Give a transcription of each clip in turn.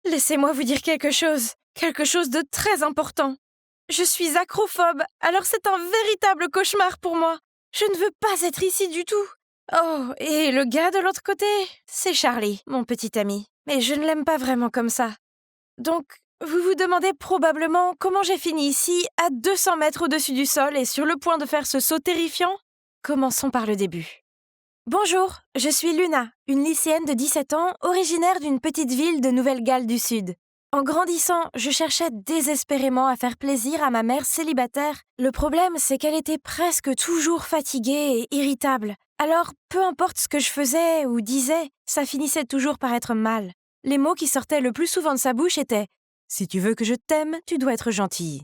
Laissez-moi vous dire quelque chose de très important. Je suis acrophobe, alors c'est un véritable cauchemar pour moi. Je ne veux pas être ici du tout. Oh, et le gars de l'autre côté, c'est Charlie, mon petit ami. Mais je ne l'aime pas vraiment comme ça. Donc, vous vous demandez probablement comment j'ai fini ici, à 200 mètres au-dessus du sol et sur le point de faire ce saut terrifiant? Commençons par le début. Bonjour, je suis Luna, une lycéenne de 17 ans, originaire d'une petite ville de Nouvelle-Galles du Sud. En grandissant, je cherchais désespérément à faire plaisir à ma mère célibataire. Le problème, c'est qu'elle était presque toujours fatiguée et irritable. Alors, peu importe ce que je faisais ou disais, ça finissait toujours par être mal. Les mots qui sortaient le plus souvent de sa bouche étaient « Si tu veux que je t'aime, tu dois être gentille ».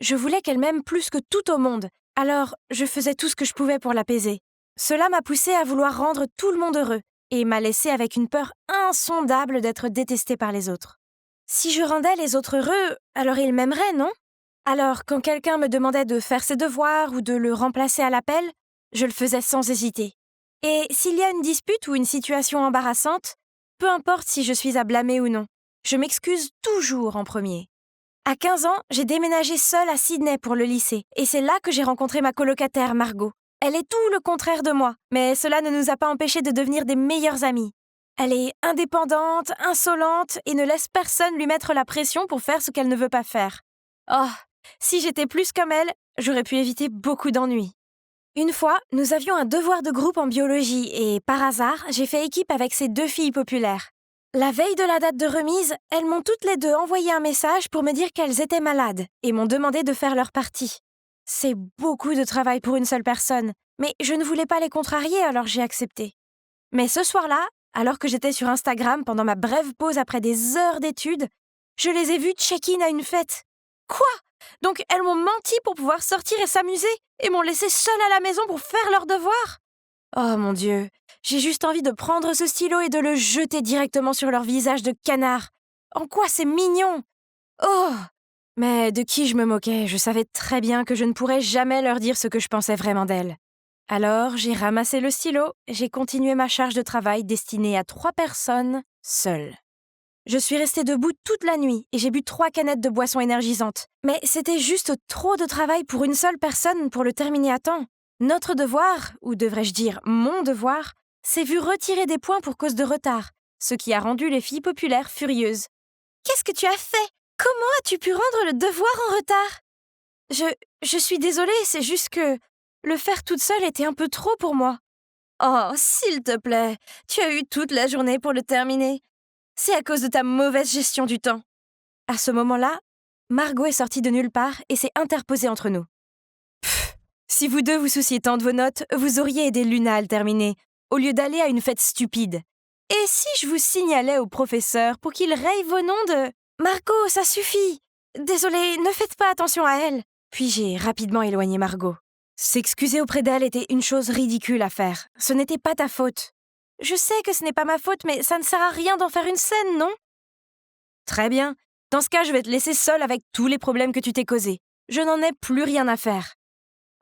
Je voulais qu'elle m'aime plus que tout au monde, alors je faisais tout ce que je pouvais pour l'apaiser. Cela m'a poussée à vouloir rendre tout le monde heureux et m'a laissée avec une peur insondable d'être détestée par les autres. Si je rendais les autres heureux, alors ils m'aimeraient, non? Alors, quand quelqu'un me demandait de faire ses devoirs ou de le remplacer à l'appel, je le faisais sans hésiter. Et s'il y a une dispute ou une situation embarrassante, peu importe si je suis à blâmer ou non, je m'excuse toujours en premier. À 15 ans, j'ai déménagé seule à Sydney pour le lycée, et c'est là que j'ai rencontré ma colocataire Margot. Elle est tout le contraire de moi, mais cela ne nous a pas empêchés de devenir des meilleures amies. Elle est indépendante, insolente et ne laisse personne lui mettre la pression pour faire ce qu'elle ne veut pas faire. Oh, si j'étais plus comme elle, j'aurais pu éviter beaucoup d'ennuis. Une fois, nous avions un devoir de groupe en biologie et, par hasard, j'ai fait équipe avec ces deux filles populaires. La veille de la date de remise, elles m'ont toutes les deux envoyé un message pour me dire qu'elles étaient malades et m'ont demandé de faire leur partie. C'est beaucoup de travail pour une seule personne, mais je ne voulais pas les contrarier, alors j'ai accepté. Mais ce soir-là, alors que j'étais sur Instagram pendant ma brève pause après des heures d'études, je les ai vues check-in à une fête. Quoi? Donc elles m'ont menti pour pouvoir sortir et s'amuser et m'ont laissé seule à la maison pour faire leurs devoirs? Oh mon Dieu, j'ai juste envie de prendre ce stylo et de le jeter directement sur leur visage de canard. En quoi c'est mignon? Oh! Mais de qui je me moquais, je savais très bien que je ne pourrais jamais leur dire ce que je pensais vraiment d'elles. Alors, j'ai ramassé le stylo, j'ai continué ma charge de travail destinée à 3 personnes, seule. Je suis restée debout toute la nuit et j'ai bu 3 canettes de boissons énergisantes. Mais c'était juste trop de travail pour une seule personne pour le terminer à temps. Notre devoir, ou devrais-je dire mon devoir, s'est vu retirer des points pour cause de retard, ce qui a rendu les filles populaires furieuses. Qu'est-ce que tu as fait? Comment as-tu pu rendre le devoir en retard? Je suis désolée, c'est juste que le faire toute seule était un peu trop pour moi. Oh, s'il te plaît, tu as eu toute la journée pour le terminer. C'est à cause de ta mauvaise gestion du temps. À ce moment-là, Margot est sortie de nulle part et s'est interposée entre nous. Pfff, si vous deux vous souciez tant de vos notes, vous auriez aidé Luna à le terminer, au lieu d'aller à une fête stupide. Et si je vous signalais au professeur pour qu'il raye vos noms de... Margot, ça suffit. Désolée, ne faites pas attention à elle. Puis j'ai rapidement éloigné Margot. S'excuser auprès d'elle était une chose ridicule à faire. Ce n'était pas ta faute. Je sais que ce n'est pas ma faute, mais ça ne sert à rien d'en faire une scène, non? Très bien. Dans ce cas, je vais te laisser seule avec tous les problèmes que tu t'es causés. Je n'en ai plus rien à faire.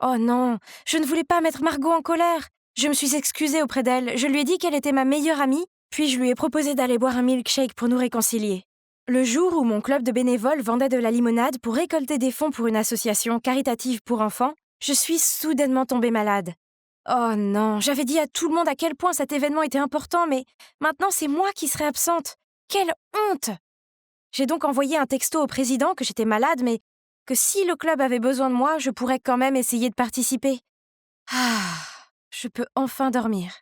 Oh non, je ne voulais pas mettre Margot en colère. Je me suis excusée auprès d'elle. Je lui ai dit qu'elle était ma meilleure amie, puis je lui ai proposé d'aller boire un milkshake pour nous réconcilier. Le jour où mon club de bénévoles vendait de la limonade pour récolter des fonds pour une association caritative pour enfants, je suis soudainement tombée malade. Oh non, j'avais dit à tout le monde à quel point cet événement était important, mais maintenant c'est moi qui serai absente. Quelle honte! J'ai donc envoyé un texto au président que j'étais malade, mais que si le club avait besoin de moi, je pourrais quand même essayer de participer. Ah, je peux enfin dormir.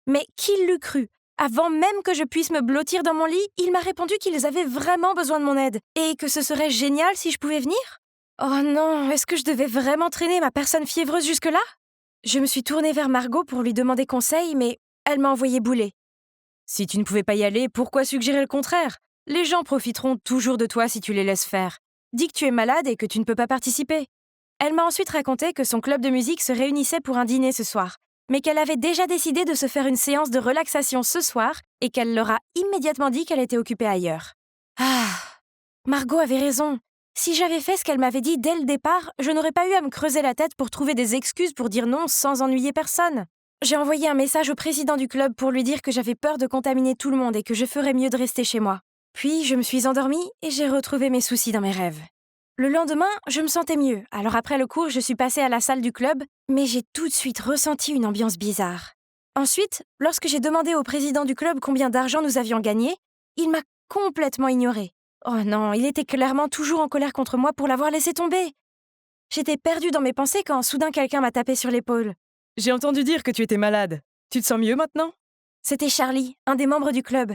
Mais qui l'eût cru? Avant même que je puisse me blottir dans mon lit, il m'a répondu qu'ils avaient vraiment besoin de mon aide et que ce serait génial si je pouvais venir. Oh non, est-ce que je devais vraiment traîner ma personne fiévreuse jusque-là? Je me suis tournée vers Margot pour lui demander conseil, mais elle m'a envoyé bouler. Si tu ne pouvais pas y aller, pourquoi suggérer le contraire? Les gens profiteront toujours de toi si tu les laisses faire. Dis que tu es malade et que tu ne peux pas participer. Elle m'a ensuite raconté que son club de musique se réunissait pour un dîner ce soir, mais qu'elle avait déjà décidé de se faire une séance de relaxation ce soir et qu'elle leur a immédiatement dit qu'elle était occupée ailleurs. Ah, Margot avait raison. Si j'avais fait ce qu'elle m'avait dit dès le départ, je n'aurais pas eu à me creuser la tête pour trouver des excuses pour dire non sans ennuyer personne. J'ai envoyé un message au président du club pour lui dire que j'avais peur de contaminer tout le monde et que je ferais mieux de rester chez moi. Puis je me suis endormie et j'ai retrouvé mes soucis dans mes rêves. Le lendemain, je me sentais mieux, alors après le cours, je suis passée à la salle du club, mais j'ai tout de suite ressenti une ambiance bizarre. Ensuite, lorsque j'ai demandé au président du club combien d'argent nous avions gagné, il m'a complètement ignorée. Oh non, il était clairement toujours en colère contre moi pour l'avoir laissé tomber. J'étais perdue dans mes pensées quand soudain quelqu'un m'a tapé sur l'épaule. J'ai entendu dire que tu étais malade. Tu te sens mieux maintenant? C'était Charlie, un des membres du club.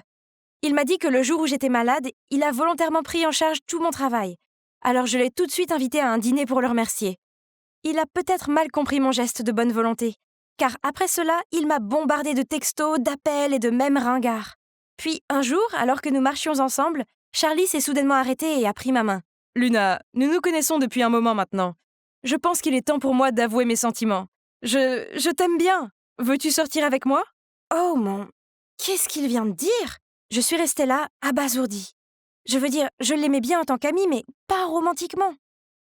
Il m'a dit que le jour où j'étais malade, il a volontairement pris en charge tout mon travail. Alors je l'ai tout de suite invité à un dîner pour le remercier. Il a peut-être mal compris mon geste de bonne volonté, car après cela, il m'a bombardé de textos, d'appels et de mèmes ringards. Puis un jour, alors que nous marchions ensemble, Charlie s'est soudainement arrêté et a pris ma main. Luna, nous nous connaissons depuis un moment maintenant. Je pense qu'il est temps pour moi d'avouer mes sentiments. Je t'aime bien. Veux-tu sortir avec moi? Oh mon... Qu'est-ce qu'il vient de dire? Je suis restée là, abasourdie. Je veux dire, je l'aimais bien en tant qu'amie, mais pas romantiquement.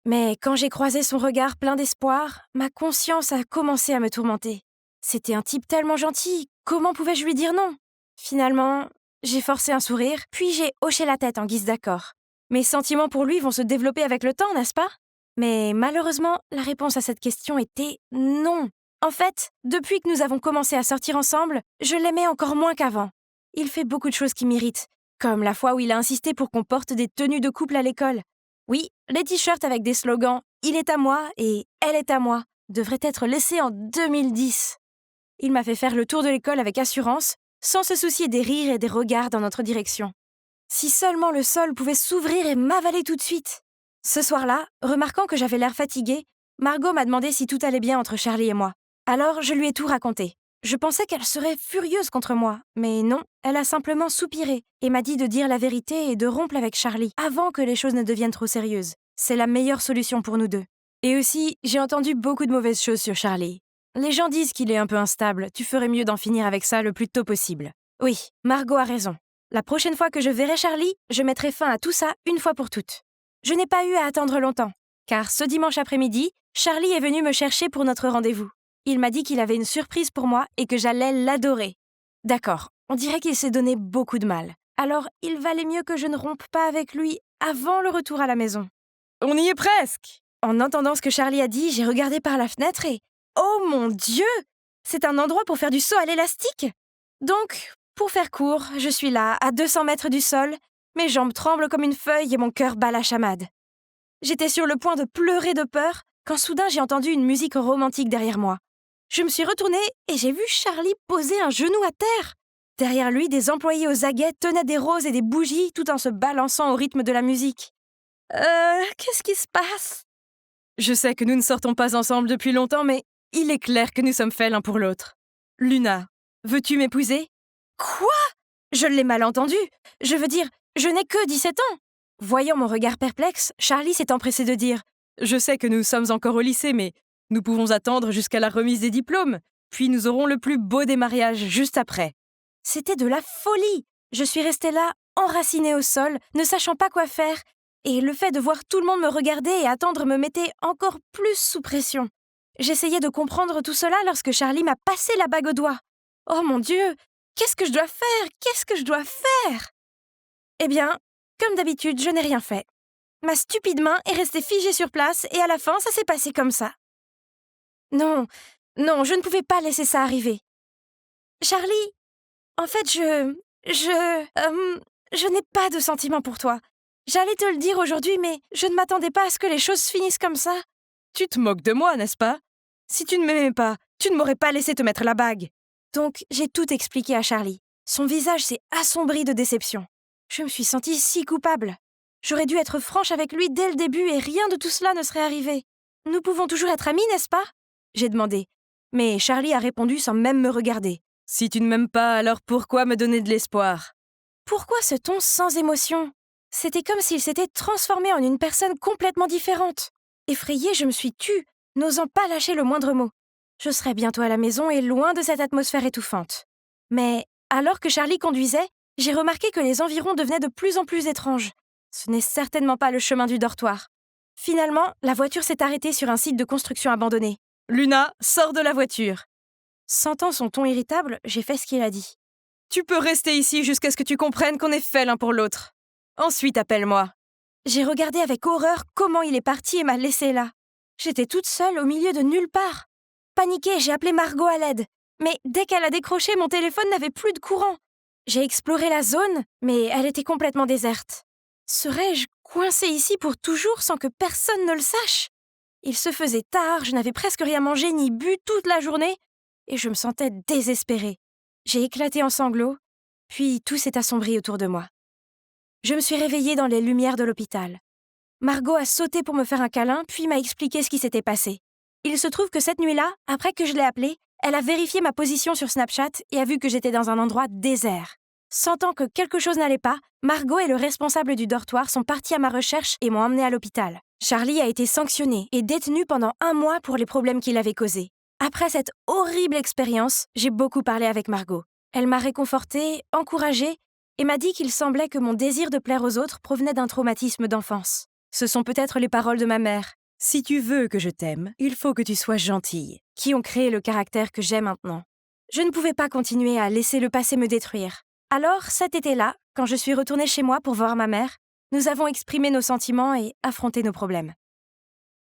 Mais quand j'ai croisé son regard plein d'espoir, ma conscience a commencé à me tourmenter. C'était un type tellement gentil, comment pouvais-je lui dire non? Finalement, j'ai forcé un sourire, puis j'ai hoché la tête en guise d'accord. Mes sentiments pour lui vont se développer avec le temps, n'est-ce pas? Mais malheureusement, la réponse à cette question était non. En fait, depuis que nous avons commencé à sortir ensemble, je l'aimais encore moins qu'avant. Il fait beaucoup de choses qui m'irritent, comme la fois où il a insisté pour qu'on porte des tenues de couple à l'école. Oui, les t-shirts avec des slogans « Il est à moi » et « Elle est à moi » devraient être laissés en 2010. Il m'a fait faire le tour de l'école avec assurance, sans se soucier des rires et des regards dans notre direction. Si seulement le sol pouvait s'ouvrir et m'avaler tout de suite. Ce soir-là, remarquant que j'avais l'air fatiguée, Margot m'a demandé si tout allait bien entre Charlie et moi. Alors je lui ai tout raconté. Je pensais qu'elle serait furieuse contre moi, mais non, elle a simplement soupiré et m'a dit de dire la vérité et de rompre avec Charlie avant que les choses ne deviennent trop sérieuses. C'est la meilleure solution pour nous deux. Et aussi, j'ai entendu beaucoup de mauvaises choses sur Charlie. Les gens disent qu'il est un peu instable, tu ferais mieux d'en finir avec ça le plus tôt possible. Oui, Margot a raison. La prochaine fois que je verrai Charlie, je mettrai fin à tout ça une fois pour toutes. Je n'ai pas eu à attendre longtemps, car ce dimanche après-midi, Charlie est venu me chercher pour notre rendez-vous. Il m'a dit qu'il avait une surprise pour moi et que j'allais l'adorer. D'accord, on dirait qu'il s'est donné beaucoup de mal. Alors, il valait mieux que je ne rompe pas avec lui avant le retour à la maison. On y est presque! En entendant ce que Charlie a dit, j'ai regardé par la fenêtre et... Oh mon Dieu! C'est un endroit pour faire du saut à l'élastique! Donc, pour faire court, je suis là, à 200 mètres du sol, mes jambes tremblent comme une feuille et mon cœur bat la chamade. J'étais sur le point de pleurer de peur quand soudain j'ai entendu une musique romantique derrière moi. Je me suis retournée et j'ai vu Charlie poser un genou à terre. Derrière lui, des employés aux aguets tenaient des roses et des bougies tout en se balançant au rythme de la musique. Qu'est-ce qui se passe? Je sais que nous ne sortons pas ensemble depuis longtemps, mais il est clair que nous sommes faits l'un pour l'autre. Luna, veux-tu m'épouser? Quoi? Je l'ai mal entendu. Je veux dire, je n'ai que 17 ans. Voyant mon regard perplexe, Charlie s'est empressé de dire « Je sais que nous sommes encore au lycée, mais nous pouvons attendre jusqu'à la remise des diplômes, puis nous aurons le plus beau des mariages juste après. » C'était de la folie. Je suis restée là, enracinée au sol, ne sachant pas quoi faire, et le fait de voir tout le monde me regarder et attendre me mettait encore plus sous pression. J'essayais de comprendre tout cela lorsque Charlie m'a passé la bague au doigt. Oh mon Dieu, qu'est-ce que je dois faire? Qu'est-ce que je dois faire? Eh bien, comme d'habitude, je n'ai rien fait. Ma stupide main est restée figée sur place et à la fin, ça s'est passé comme ça. Non, je ne pouvais pas laisser ça arriver. Charlie, en fait, je n'ai pas de sentiments pour toi. J'allais te le dire aujourd'hui, mais je ne m'attendais pas à ce que les choses finissent comme ça. Tu te moques de moi, n'est-ce pas? Si tu ne m'aimais pas, tu ne m'aurais pas laissé te mettre la bague. Donc, j'ai tout expliqué à Charlie. Son visage s'est assombri de déception. Je me suis sentie si coupable. J'aurais dû être franche avec lui dès le début et rien de tout cela ne serait arrivé. Nous pouvons toujours être amis, n'est-ce pas? J'ai demandé. Mais Charlie a répondu sans même me regarder. Si tu ne m'aimes pas, alors pourquoi me donner de l'espoir? Pourquoi ce ton sans émotion? C'était comme s'il s'était transformé en une personne complètement différente. Effrayée, je me suis tue, n'osant pas lâcher le moindre mot. Je serais bientôt à la maison et loin de cette atmosphère étouffante. Mais, alors que Charlie conduisait, j'ai remarqué que les environs devenaient de plus en plus étranges. Ce n'est certainement pas le chemin du dortoir. Finalement, la voiture s'est arrêtée sur un site de construction abandonné. Luna, sors de la voiture. Sentant son ton irritable, j'ai fait ce qu'il a dit. Tu peux rester ici jusqu'à ce que tu comprennes qu'on est faits l'un pour l'autre. Ensuite, appelle-moi. » J'ai regardé avec horreur comment il est parti et m'a laissée là. J'étais toute seule au milieu de nulle part. Paniquée, j'ai appelé Margot à l'aide. Mais dès qu'elle a décroché, mon téléphone n'avait plus de courant. J'ai exploré la zone, mais elle était complètement déserte. Serais-je coincée ici pour toujours sans que personne ne le sache? Il se faisait tard, je n'avais presque rien mangé ni bu toute la journée, et je me sentais désespérée. J'ai éclaté en sanglots, puis tout s'est assombri autour de moi. Je me suis réveillée dans les lumières de l'hôpital. Margot a sauté pour me faire un câlin, puis m'a expliqué ce qui s'était passé. Il se trouve que cette nuit-là, après que je l'ai appelée, elle a vérifié ma position sur Snapchat et a vu que j'étais dans un endroit désert. Sentant que quelque chose n'allait pas, Margot et le responsable du dortoir sont partis à ma recherche et m'ont emmenée à l'hôpital. Charlie a été sanctionné et détenu pendant 1 mois pour les problèmes qu'il avait causés. Après cette horrible expérience, j'ai beaucoup parlé avec Margot. Elle m'a réconfortée, encouragée et m'a dit qu'il semblait que mon désir de plaire aux autres provenait d'un traumatisme d'enfance. Ce sont peut-être les paroles de ma mère. Si tu veux que je t'aime, il faut que tu sois gentille. Qui ont créé le caractère que j'ai maintenant. Je ne pouvais pas continuer à laisser le passé me détruire. Alors, cet été-là, quand je suis retournée chez moi pour voir ma mère, nous avons exprimé nos sentiments et affronté nos problèmes.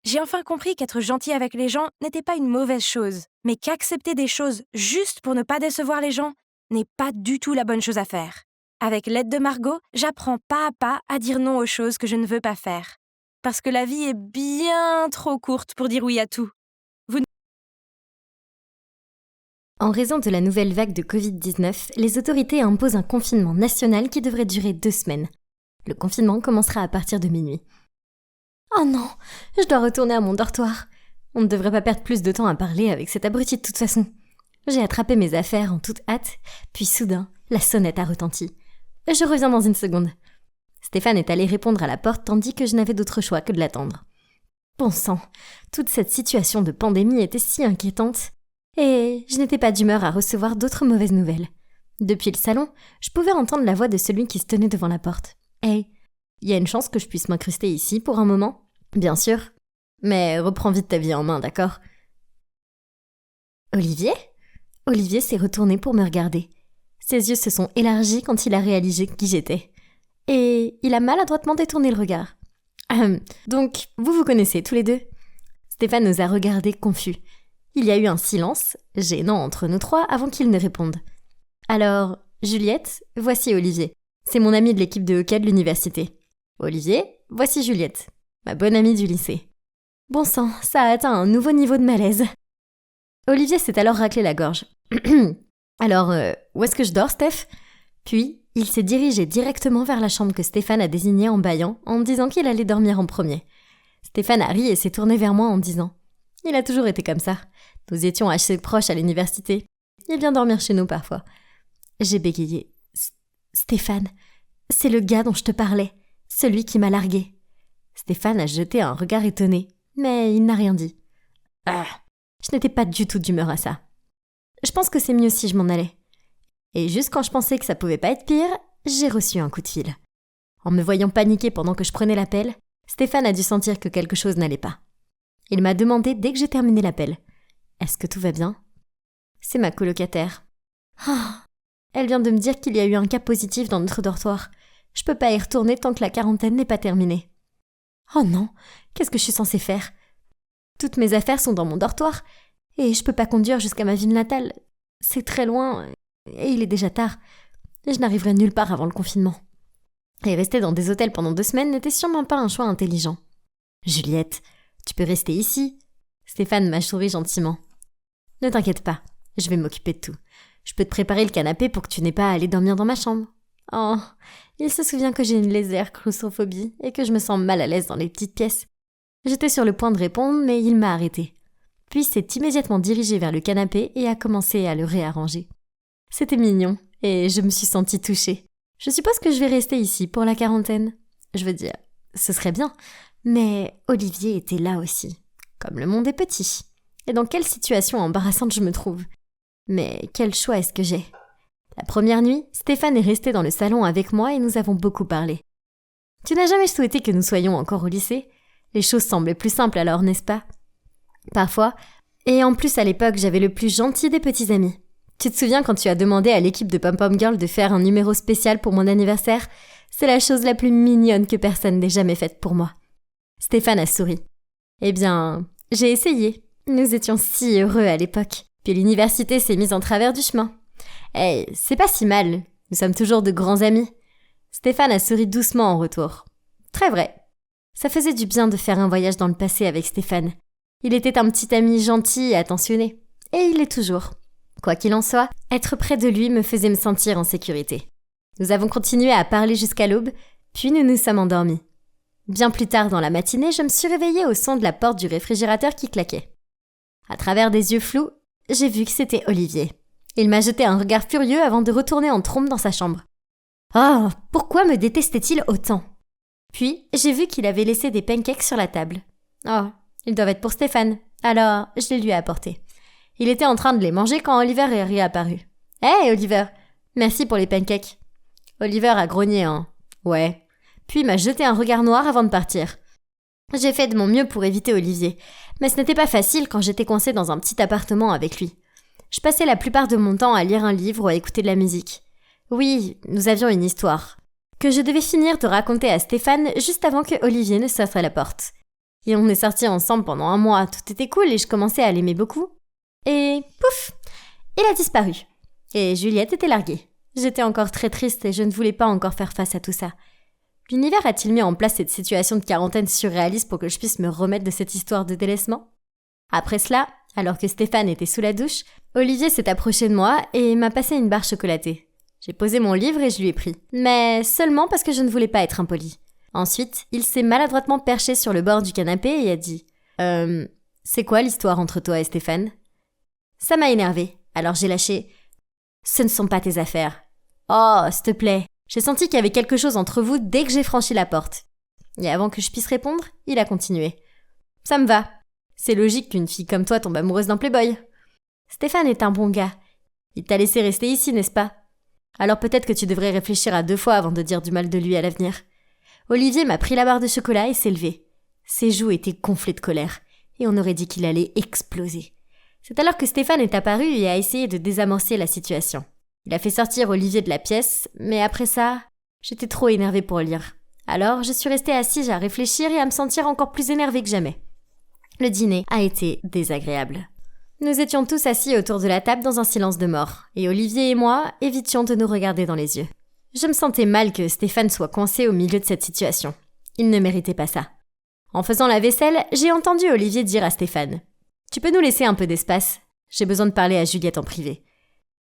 J'ai enfin compris qu'être gentil avec les gens n'était pas une mauvaise chose, mais qu'accepter des choses juste pour ne pas décevoir les gens n'est pas du tout la bonne chose à faire. Avec l'aide de Margot, j'apprends pas à pas à dire non aux choses que je ne veux pas faire. Parce que la vie est bien trop courte pour dire oui à tout. En raison de la nouvelle vague de Covid-19, les autorités imposent un confinement national qui devrait durer 2 semaines. Le confinement commencera à partir de minuit. Oh non, je dois retourner à mon dortoir. On ne devrait pas perdre plus de temps à parler avec cet abruti de toute façon. J'ai attrapé mes affaires en toute hâte, puis soudain, la sonnette a retenti. Je reviens dans 1 seconde. Stéphane est allé répondre à la porte tandis que je n'avais d'autre choix que de l'attendre. Bon sang, toute cette situation de pandémie était si inquiétante. Et je n'étais pas d'humeur à recevoir d'autres mauvaises nouvelles. Depuis le salon, je pouvais entendre la voix de celui qui se tenait devant la porte. « Hey, il y a une chance que je puisse m'incruster ici pour un moment ? Bien sûr. Mais reprends vite ta vie en main, d'accord ?» Olivier ? Olivier s'est retourné pour me regarder. Ses yeux se sont élargis quand il a réalisé qui j'étais. Et il a maladroitement détourné le regard. « Donc, vous vous connaissez tous les deux ?» Stéphane nous a regardés confus. Il y a eu un silence, gênant entre nous 3, avant qu'il ne réponde. « Alors, Juliette, voici Olivier. C'est mon ami de l'équipe de hockey de l'université. Olivier, voici Juliette, ma bonne amie du lycée. » Bon sang, ça a atteint un nouveau niveau de malaise. Olivier s'est alors raclé la gorge. « Alors, où est-ce que je dors, Steph ?» Puis, il s'est dirigé directement vers la chambre que Stéphane a désignée en bâillant, en me disant qu'il allait dormir en premier. Stéphane a ri et s'est tourné vers moi en disant « Il a toujours été comme ça. Nous étions assez proches à l'université. Il vient dormir chez nous parfois. » J'ai bégayé. « Stéphane, c'est le gars dont je te parlais, celui qui m'a largué. » Stéphane a jeté un regard étonné, mais il n'a rien dit. Je n'étais pas du tout d'humeur à ça. Je pense que c'est mieux si je m'en allais. Et juste quand je pensais que ça pouvait pas être pire, j'ai reçu un coup de fil. En me voyant paniquer pendant que je prenais l'appel, Stéphane a dû sentir que quelque chose n'allait pas. Il m'a demandé dès que j'ai terminé l'appel. « Est-ce que tout va bien ?» C'est ma colocataire. Elle vient de me dire qu'il y a eu un cas positif dans notre dortoir. Je peux pas y retourner tant que la quarantaine n'est pas terminée. Oh non, qu'est-ce que je suis censée faire ? Toutes mes affaires sont dans mon dortoir et je peux pas conduire jusqu'à ma ville natale. C'est très loin et il est déjà tard. Je n'arriverai nulle part avant le confinement. Et rester dans des hôtels pendant 2 semaines n'était sûrement pas un choix intelligent. « Juliette, tu peux rester ici ?» Stéphane m'a souri gentiment. « Ne t'inquiète pas, je vais m'occuper de tout. Je peux te préparer le canapé pour que tu n'aies pas à aller dormir dans ma chambre. » Oh, il se souvient que j'ai une légère claustrophobie et que je me sens mal à l'aise dans les petites pièces. J'étais sur le point de répondre, mais il m'a arrêtée. Puis s'est immédiatement dirigé vers le canapé et a commencé à le réarranger. C'était mignon et je me suis sentie touchée. Je suppose que je vais rester ici pour la quarantaine. Je veux dire, ce serait bien, mais Olivier était là aussi. Comme le monde est petit. Et dans quelle situation embarrassante je me trouve. Mais quel choix est-ce que j'ai ? La première nuit, Stéphane est resté dans le salon avec moi et nous avons beaucoup parlé. Tu n'as jamais souhaité que nous soyons encore au lycée ? Les choses semblaient plus simples alors, n'est-ce pas ? Parfois. Et en plus, à l'époque, j'avais le plus gentil des petits amis. Tu te souviens quand tu as demandé à l'équipe de Pom Pom Girl de faire un numéro spécial pour mon anniversaire ? C'est la chose la plus mignonne que personne n'ait jamais faite pour moi. Stéphane a souri. Eh bien, j'ai essayé. Nous étions si heureux à l'époque. Puis l'université s'est mise en travers du chemin. C'est pas si mal. Nous sommes toujours de grands amis. Stéphane a souri doucement en retour. Très vrai. Ça faisait du bien de faire un voyage dans le passé avec Stéphane. Il était un petit ami gentil et attentionné. Et il l'est toujours. Quoi qu'il en soit, être près de lui me faisait me sentir en sécurité. Nous avons continué à parler jusqu'à l'aube, puis nous nous sommes endormis. Bien plus tard dans la matinée, je me suis réveillée au son de la porte du réfrigérateur qui claquait. À travers des yeux flous, j'ai vu que c'était Olivier. Il m'a jeté un regard furieux avant de retourner en trombe dans sa chambre. Oh, pourquoi me détestait-il autant? Puis, j'ai vu qu'il avait laissé des pancakes sur la table. Oh, ils doivent être pour Stéphane. Alors, je les lui ai apportés. Il était en train de les manger quand Oliver est réapparu. « Hey, Oliver, merci pour les pancakes. » Oliver a grogné un « Ouais », puis m'a jeté un regard noir avant de partir. J'ai fait de mon mieux pour éviter Olivier, mais ce n'était pas facile quand j'étais coincée dans un petit appartement avec lui. Je passais la plupart de mon temps à lire un livre ou à écouter de la musique. Oui, nous avions une histoire, que je devais finir de raconter à Stéphane juste avant que Olivier ne s'offre à la porte. Et on est sortis ensemble pendant 1 mois, tout était cool et je commençais à l'aimer beaucoup. Et pouf, il a disparu. Et Juliette était larguée. J'étais encore très triste et je ne voulais pas encore faire face à tout ça. L'univers a-t-il mis en place cette situation de quarantaine surréaliste pour que je puisse me remettre de cette histoire de délaissement? Après cela, alors que Stéphane était sous la douche, Olivier s'est approché de moi et m'a passé une barre chocolatée. J'ai posé mon livre et je lui ai pris. Mais seulement parce que je ne voulais pas être impoli. Ensuite, il s'est maladroitement perché sur le bord du canapé et a dit « C'est quoi l'histoire entre toi et Stéphane ?» Ça m'a énervée, alors j'ai lâché « Ce ne sont pas tes affaires. »« Oh, s'il te plaît. » J'ai senti qu'il y avait quelque chose entre vous dès que j'ai franchi la porte. Et avant que je puisse répondre, il a continué. « Ça me va. C'est logique qu'une fille comme toi tombe amoureuse d'un playboy. Stéphane est un bon gars. Il t'a laissé rester ici, n'est-ce pas? Alors peut-être que tu devrais réfléchir à 2 fois avant de dire du mal de lui à l'avenir. » Olivier m'a pris la barre de chocolat et s'est levé. Ses joues étaient gonflées de colère, et on aurait dit qu'il allait exploser. C'est alors que Stéphane est apparu et a essayé de désamorcer la situation. Il a fait sortir Olivier de la pièce, mais après ça, j'étais trop énervée pour lire. Alors, je suis restée assise à réfléchir et à me sentir encore plus énervée que jamais. Le dîner a été désagréable. Nous étions tous assis autour de la table dans un silence de mort, et Olivier et moi évitions de nous regarder dans les yeux. Je me sentais mal que Stéphane soit coincé au milieu de cette situation. Il ne méritait pas ça. En faisant la vaisselle, j'ai entendu Olivier dire à Stéphane « Tu peux nous laisser un peu d'espace? J'ai besoin de parler à Juliette en privé. »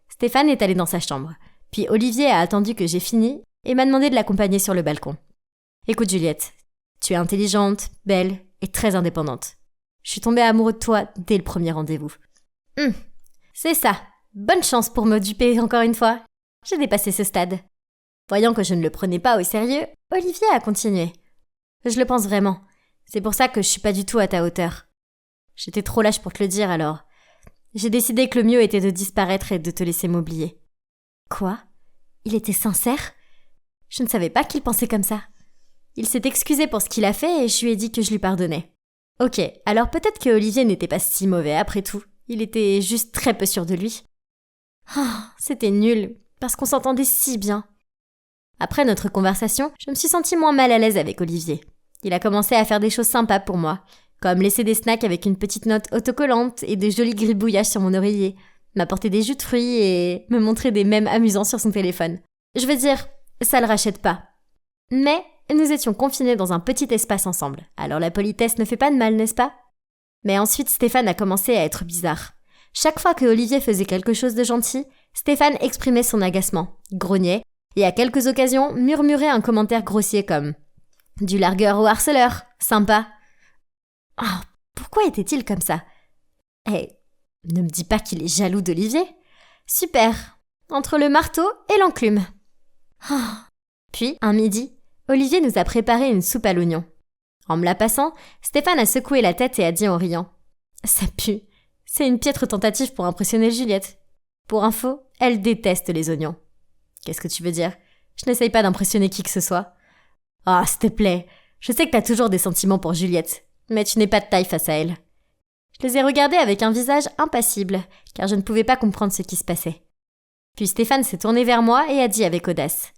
Stéphane est allé dans sa chambre. Puis Olivier a attendu que j'ai fini et m'a demandé de l'accompagner sur le balcon. « Écoute Juliette, tu es intelligente, belle et très indépendante. Je suis tombée amoureux de toi dès le premier rendez-vous. » C'est ça. Bonne chance pour me duper encore une fois. J'ai dépassé ce stade. Voyant que je ne le prenais pas au sérieux, Olivier a continué. « Je le pense vraiment. C'est pour ça que je suis pas du tout à ta hauteur. J'étais trop lâche pour te le dire alors. J'ai décidé que le mieux était de disparaître et de te laisser m'oublier. » Quoi? Il était sincère? Je ne savais pas qu'il pensait comme ça. Il s'est excusé pour ce qu'il a fait et je lui ai dit que je lui pardonnais. Ok, alors peut-être que Olivier n'était pas si mauvais après tout. Il était juste très peu sûr de lui. C'était nul, parce qu'on s'entendait si bien. Après notre conversation, je me suis sentie moins mal à l'aise avec Olivier. Il a commencé à faire des choses sympas pour moi, comme laisser des snacks avec une petite note autocollante et de jolis gribouillages sur mon oreiller, m'apporter des jus de fruits et me montrer des mèmes amusants sur son téléphone. Je veux dire, ça le rachète pas. Mais nous étions confinés dans un petit espace ensemble, alors la politesse ne fait pas de mal, n'est-ce pas? Mais ensuite, Stéphane a commencé à être bizarre. Chaque fois que Olivier faisait quelque chose de gentil, Stéphane exprimait son agacement, grognait, et à quelques occasions murmurait un commentaire grossier comme « Du largueur au harceleur, sympa !» Oh, pourquoi était-il comme ça? Ne me dis pas qu'il est jaloux d'Olivier. Super, entre le marteau et l'enclume. Puis, un midi, Olivier nous a préparé une soupe à l'oignon. En me la passant, Stéphane a secoué la tête et a dit en riant « Ça pue, c'est une piètre tentative pour impressionner Juliette. Pour info, elle déteste les oignons. » Qu'est-ce que tu veux dire? Je n'essaye pas d'impressionner qui que ce soit. Oh, s'il te plaît, je sais que t'as toujours des sentiments pour Juliette, mais tu n'es pas de taille face à elle. Je les ai regardés avec un visage impassible, car je ne pouvais pas comprendre ce qui se passait. Puis Stéphane s'est tourné vers moi et a dit avec audace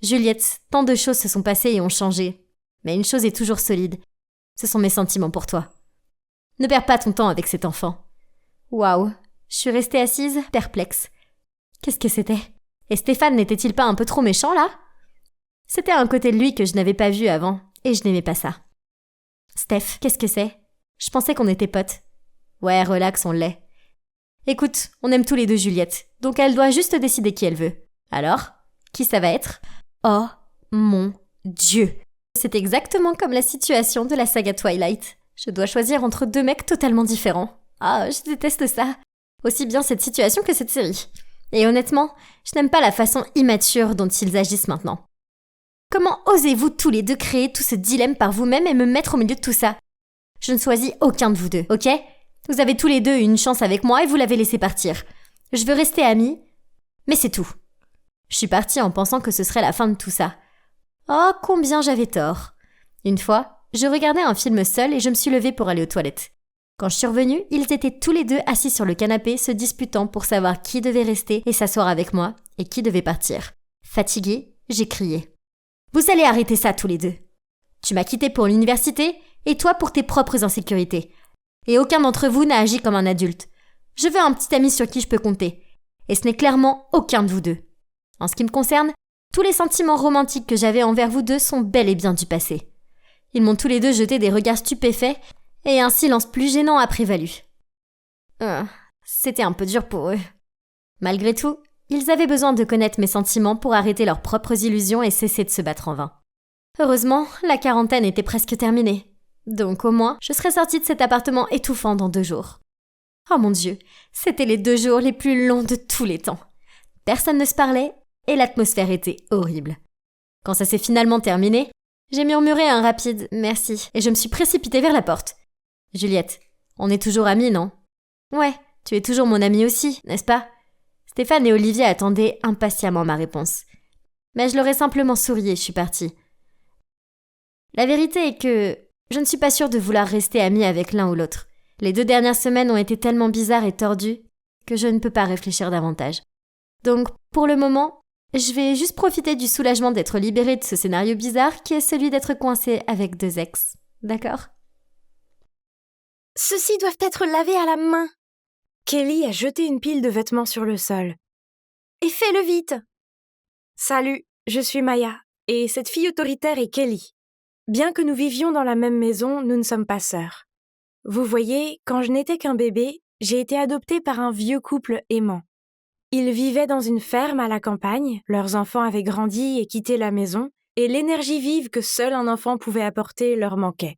Juliette, tant de choses se sont passées et ont changé. Mais une chose est toujours solide. Ce sont mes sentiments pour toi. Ne perds pas ton temps avec cet enfant. Waouh, je suis restée assise, perplexe. Qu'est-ce que c'était? Et Stéphane n'était-il pas un peu trop méchant, là? C'était un côté de lui que je n'avais pas vu avant, et je n'aimais pas ça. Steph, qu'est-ce que c'est? Je pensais qu'on était potes. Ouais, relax, on l'est. Écoute, on aime tous les deux Juliette, donc elle doit juste décider qui elle veut. Alors, qui ça va être? Oh mon Dieu! C'est exactement comme la situation de la saga Twilight. Je dois choisir entre deux mecs totalement différents. Ah, je déteste ça. Aussi bien cette situation que cette série. Et honnêtement, je n'aime pas la façon immature dont ils agissent maintenant. Comment osez-vous tous les deux créer tout ce dilemme par vous-même et me mettre au milieu de tout ça? Je ne choisis aucun de vous deux, ok? Vous avez tous les deux eu une chance avec moi et vous l'avez laissé partir. Je veux rester amie, mais c'est tout. Je suis partie en pensant que ce serait la fin de tout ça. Oh, combien j'avais tort. Une fois, je regardais un film seul et je me suis levée pour aller aux toilettes. Quand je suis revenue, ils étaient tous les deux assis sur le canapé se disputant pour savoir qui devait rester et s'asseoir avec moi et qui devait partir. Fatiguée, j'ai crié. Vous allez arrêter ça tous les deux. Tu m'as quitté pour l'université et toi pour tes propres insécurités. Et aucun d'entre vous n'a agi comme un adulte. Je veux un petit ami sur qui je peux compter. Et ce n'est clairement aucun de vous deux. En ce qui me concerne, tous les sentiments romantiques que j'avais envers vous deux sont bel et bien du passé. Ils m'ont tous les deux jeté des regards stupéfaits et un silence plus gênant a prévalu. C'était un peu dur pour eux. Malgré tout, ils avaient besoin de connaître mes sentiments pour arrêter leurs propres illusions et cesser de se battre en vain. Heureusement, la quarantaine était presque terminée. Donc au moins, je serais sortie de cet appartement étouffant dans 2 jours. Oh mon Dieu, c'était les 2 jours les plus longs de tous les temps. Personne ne se parlait et l'atmosphère était horrible. Quand ça s'est finalement terminé, j'ai murmuré un rapide « merci » et je me suis précipitée vers la porte. « Juliette, on est toujours amis, non ?»« Ouais, tu es toujours mon amie aussi, n'est-ce pas ?» Stéphane et Olivier attendaient impatiemment ma réponse. Mais je leur ai simplement souri et je suis partie. La vérité est que je ne suis pas sûre de vouloir rester amie avec l'un ou l'autre. Les 2 dernières semaines ont été tellement bizarres et tordues que je ne peux pas réfléchir davantage. Donc, pour le moment, je vais juste profiter du soulagement d'être libérée de ce scénario bizarre qui est celui d'être coincée avec 2 ex. D'accord? Ceux-ci doivent être lavés à la main. Kelly a jeté une pile de vêtements sur le sol. Et fais-le vite. Salut, je suis Maya, et cette fille autoritaire est Kelly. Bien que nous vivions dans la même maison, nous ne sommes pas sœurs. Vous voyez, quand je n'étais qu'un bébé, j'ai été adoptée par un vieux couple aimant. Ils vivaient dans une ferme à la campagne, leurs enfants avaient grandi et quitté la maison, et l'énergie vive que seul un enfant pouvait apporter leur manquait.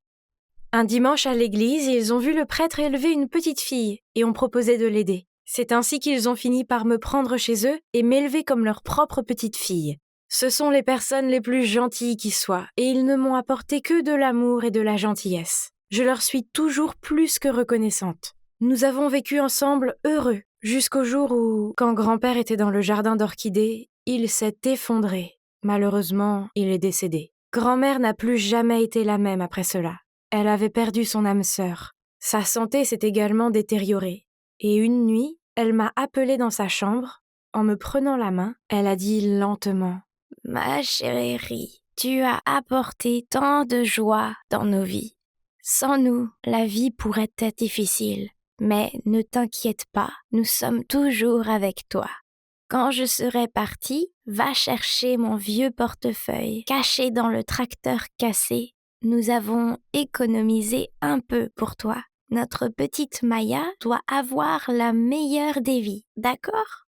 Un dimanche à l'église, ils ont vu le prêtre élever une petite fille et ont proposé de l'aider. C'est ainsi qu'ils ont fini par me prendre chez eux et m'élever comme leur propre petite fille. Ce sont les personnes les plus gentilles qui soient, et ils ne m'ont apporté que de l'amour et de la gentillesse. Je leur suis toujours plus que reconnaissante. Nous avons vécu ensemble heureux, jusqu'au jour où, quand grand-père était dans le jardin d'orchidées, il s'est effondré. Malheureusement, il est décédé. Grand-mère n'a plus jamais été la même après cela. Elle avait perdu son âme sœur. Sa santé s'est également détériorée. Et une nuit, elle m'a appelée dans sa chambre. En me prenant la main, elle a dit lentement « Ma chérie, tu as apporté tant de joie dans nos vies. Sans nous, la vie pourrait être difficile. Mais ne t'inquiète pas, nous sommes toujours avec toi. Quand je serai partie, va chercher mon vieux portefeuille caché dans le tracteur cassé. Nous avons économisé un peu pour toi. Notre petite Maya doit avoir la meilleure des vies, d'accord ? »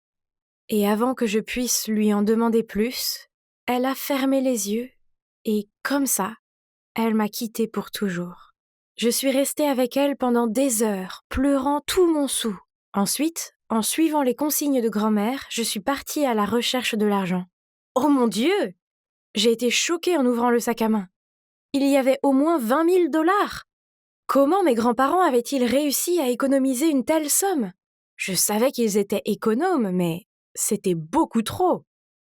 Et avant que je puisse lui en demander plus, elle a fermé les yeux et, comme ça, elle m'a quittée pour toujours. Je suis restée avec elle pendant des heures, pleurant tout mon soûl. Ensuite, en suivant les consignes de grand-mère, je suis partie à la recherche de l'argent. Oh mon Dieu! J'ai été choquée en ouvrant le sac à main. Il y avait au moins 20 000 $. Comment mes grands-parents avaient-ils réussi à économiser une telle somme? Je savais qu'ils étaient économes, mais c'était beaucoup trop.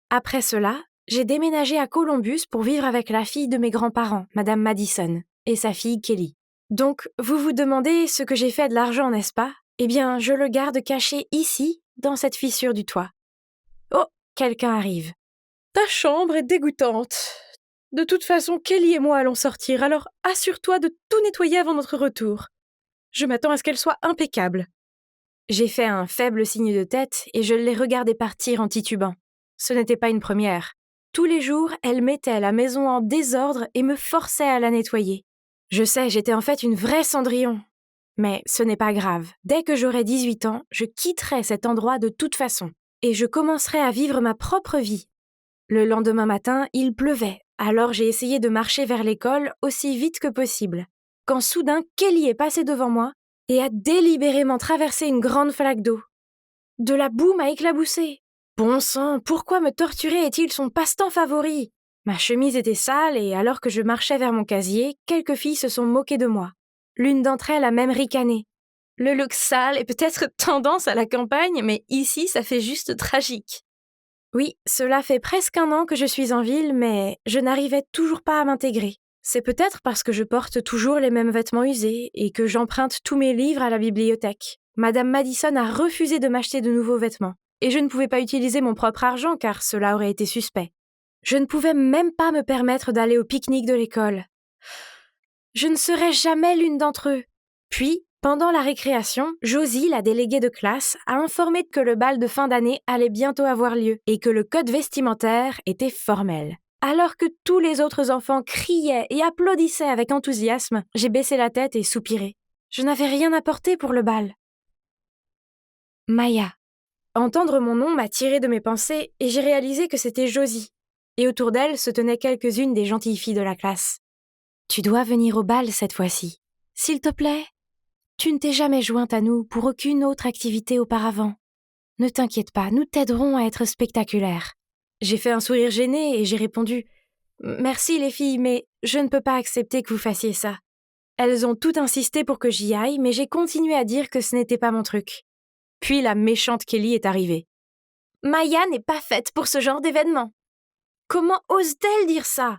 Après cela, j'ai déménagé à Columbus pour vivre avec la fille de mes grands-parents, Madame Madison, et sa fille Kelly. Donc, vous vous demandez ce que j'ai fait de l'argent, n'est-ce pas? Eh bien, je le garde caché ici, dans cette fissure du toit. Oh, quelqu'un arrive. Ta chambre est dégoûtante. De toute façon, Kelly et moi allons sortir, alors assure-toi de tout nettoyer avant notre retour. Je m'attends à ce qu'elle soit impeccable. » J'ai fait un faible signe de tête et je l'ai regardée partir en titubant. Ce n'était pas une première. Tous les jours, elle mettait la maison en désordre et me forçait à la nettoyer. Je sais, j'étais en fait une vraie Cendrillon. Mais ce n'est pas grave. Dès que j'aurai 18 ans, je quitterai cet endroit de toute façon. Et je commencerai à vivre ma propre vie. Le lendemain matin, il pleuvait, alors j'ai essayé de marcher vers l'école aussi vite que possible. Quand soudain, Kelly est passée devant moi et a délibérément traversé une grande flaque d'eau. De la boue m'a éclaboussée. Bon sang, pourquoi me torturer est-il son passe-temps favori? Ma chemise était sale et alors que je marchais vers mon casier, quelques filles se sont moquées de moi. L'une d'entre elles a même ricané. Le look sale est peut-être tendance à la campagne, mais ici, ça fait juste tragique. Oui, cela fait presque 1 an que je suis en ville, mais je n'arrivais toujours pas à m'intégrer. C'est peut-être parce que je porte toujours les mêmes vêtements usés et que j'emprunte tous mes livres à la bibliothèque. Madame Madison a refusé de m'acheter de nouveaux vêtements, et je ne pouvais pas utiliser mon propre argent car cela aurait été suspect. Je ne pouvais même pas me permettre d'aller au pique-nique de l'école. Je ne serai jamais l'une d'entre eux. Puis, pendant la récréation, Josie, la déléguée de classe, a informé que le bal de fin d'année allait bientôt avoir lieu et que le code vestimentaire était formel. Alors que tous les autres enfants criaient et applaudissaient avec enthousiasme, j'ai baissé la tête et soupiré. Je n'avais rien apporté pour le bal. Maya. Entendre mon nom m'a tiré de mes pensées et j'ai réalisé que c'était Josie. Et autour d'elle se tenaient quelques-unes des gentilles filles de la classe. « Tu dois venir au bal cette fois-ci. S'il te plaît. Tu ne t'es jamais jointe à nous pour aucune autre activité auparavant. Ne t'inquiète pas, nous t'aiderons à être spectaculaire. » J'ai fait un sourire gêné et j'ai répondu « Merci les filles, mais je ne peux pas accepter que vous fassiez ça. » Elles ont toutes insisté pour que j'y aille, mais j'ai continué à dire que ce n'était pas mon truc. Puis la méchante Kelly est arrivée. « Maya n'est pas faite pour ce genre d'événement. » Comment ose-t-elle dire ça?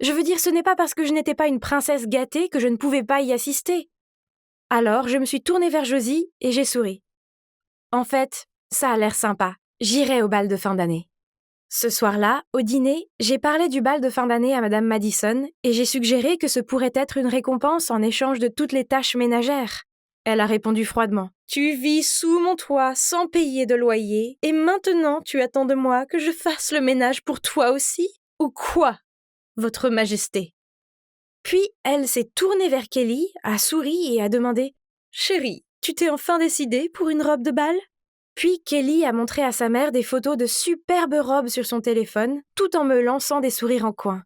Je veux dire, ce n'est pas parce que je n'étais pas une princesse gâtée que je ne pouvais pas y assister. Alors, je me suis tournée vers Josie et j'ai souri. En fait, ça a l'air sympa. J'irai au bal de fin d'année. Ce soir-là, au dîner, j'ai parlé du bal de fin d'année à Madame Madison et j'ai suggéré que ce pourrait être une récompense en échange de toutes les tâches ménagères. Elle a répondu froidement. « Tu vis sous mon toit sans payer de loyer et maintenant tu attends de moi que je fasse le ménage pour toi aussi? Ou quoi, Votre Majesté ?» Puis elle s'est tournée vers Kelly, a souri et a demandé « Chérie, tu t'es enfin décidée pour une robe de bal ?» Puis Kelly a montré à sa mère des photos de superbes robes sur son téléphone, tout en me lançant des sourires en coin.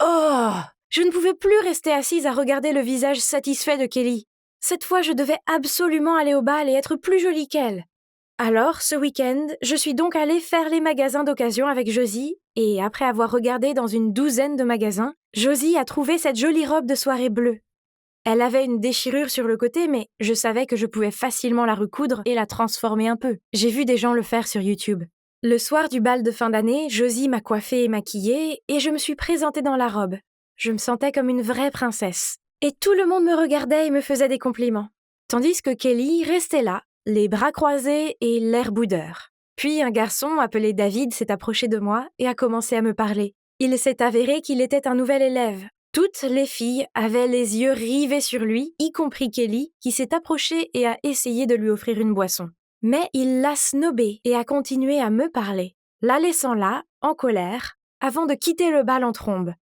Oh! Je ne pouvais plus rester assise à regarder le visage satisfait de Kelly. Cette fois, je devais absolument aller au bal et être plus jolie qu'elle. Alors, ce week-end, je suis donc allée faire les magasins d'occasion avec Josie, et après avoir regardé dans une 12aine de magasins, Josie a trouvé cette jolie robe de soirée bleue. Elle avait une déchirure sur le côté, mais je savais que je pouvais facilement la recoudre et la transformer un peu. J'ai vu des gens le faire sur YouTube. Le soir du bal de fin d'année, Josie m'a coiffée et maquillée, et je me suis présentée dans la robe. Je me sentais comme une vraie princesse. Et tout le monde me regardait et me faisait des compliments. Tandis que Kelly restait là, les bras croisés et l'air boudeur. Puis un garçon appelé David s'est approché de moi et a commencé à me parler. Il s'est avéré qu'il était un nouvel élève. Toutes les filles avaient les yeux rivés sur lui, y compris Kelly, qui s'est approchée et a essayé de lui offrir une boisson. Mais il l'a snobé et a continué à me parler, la laissant là, en colère, avant de quitter le bal en trombe.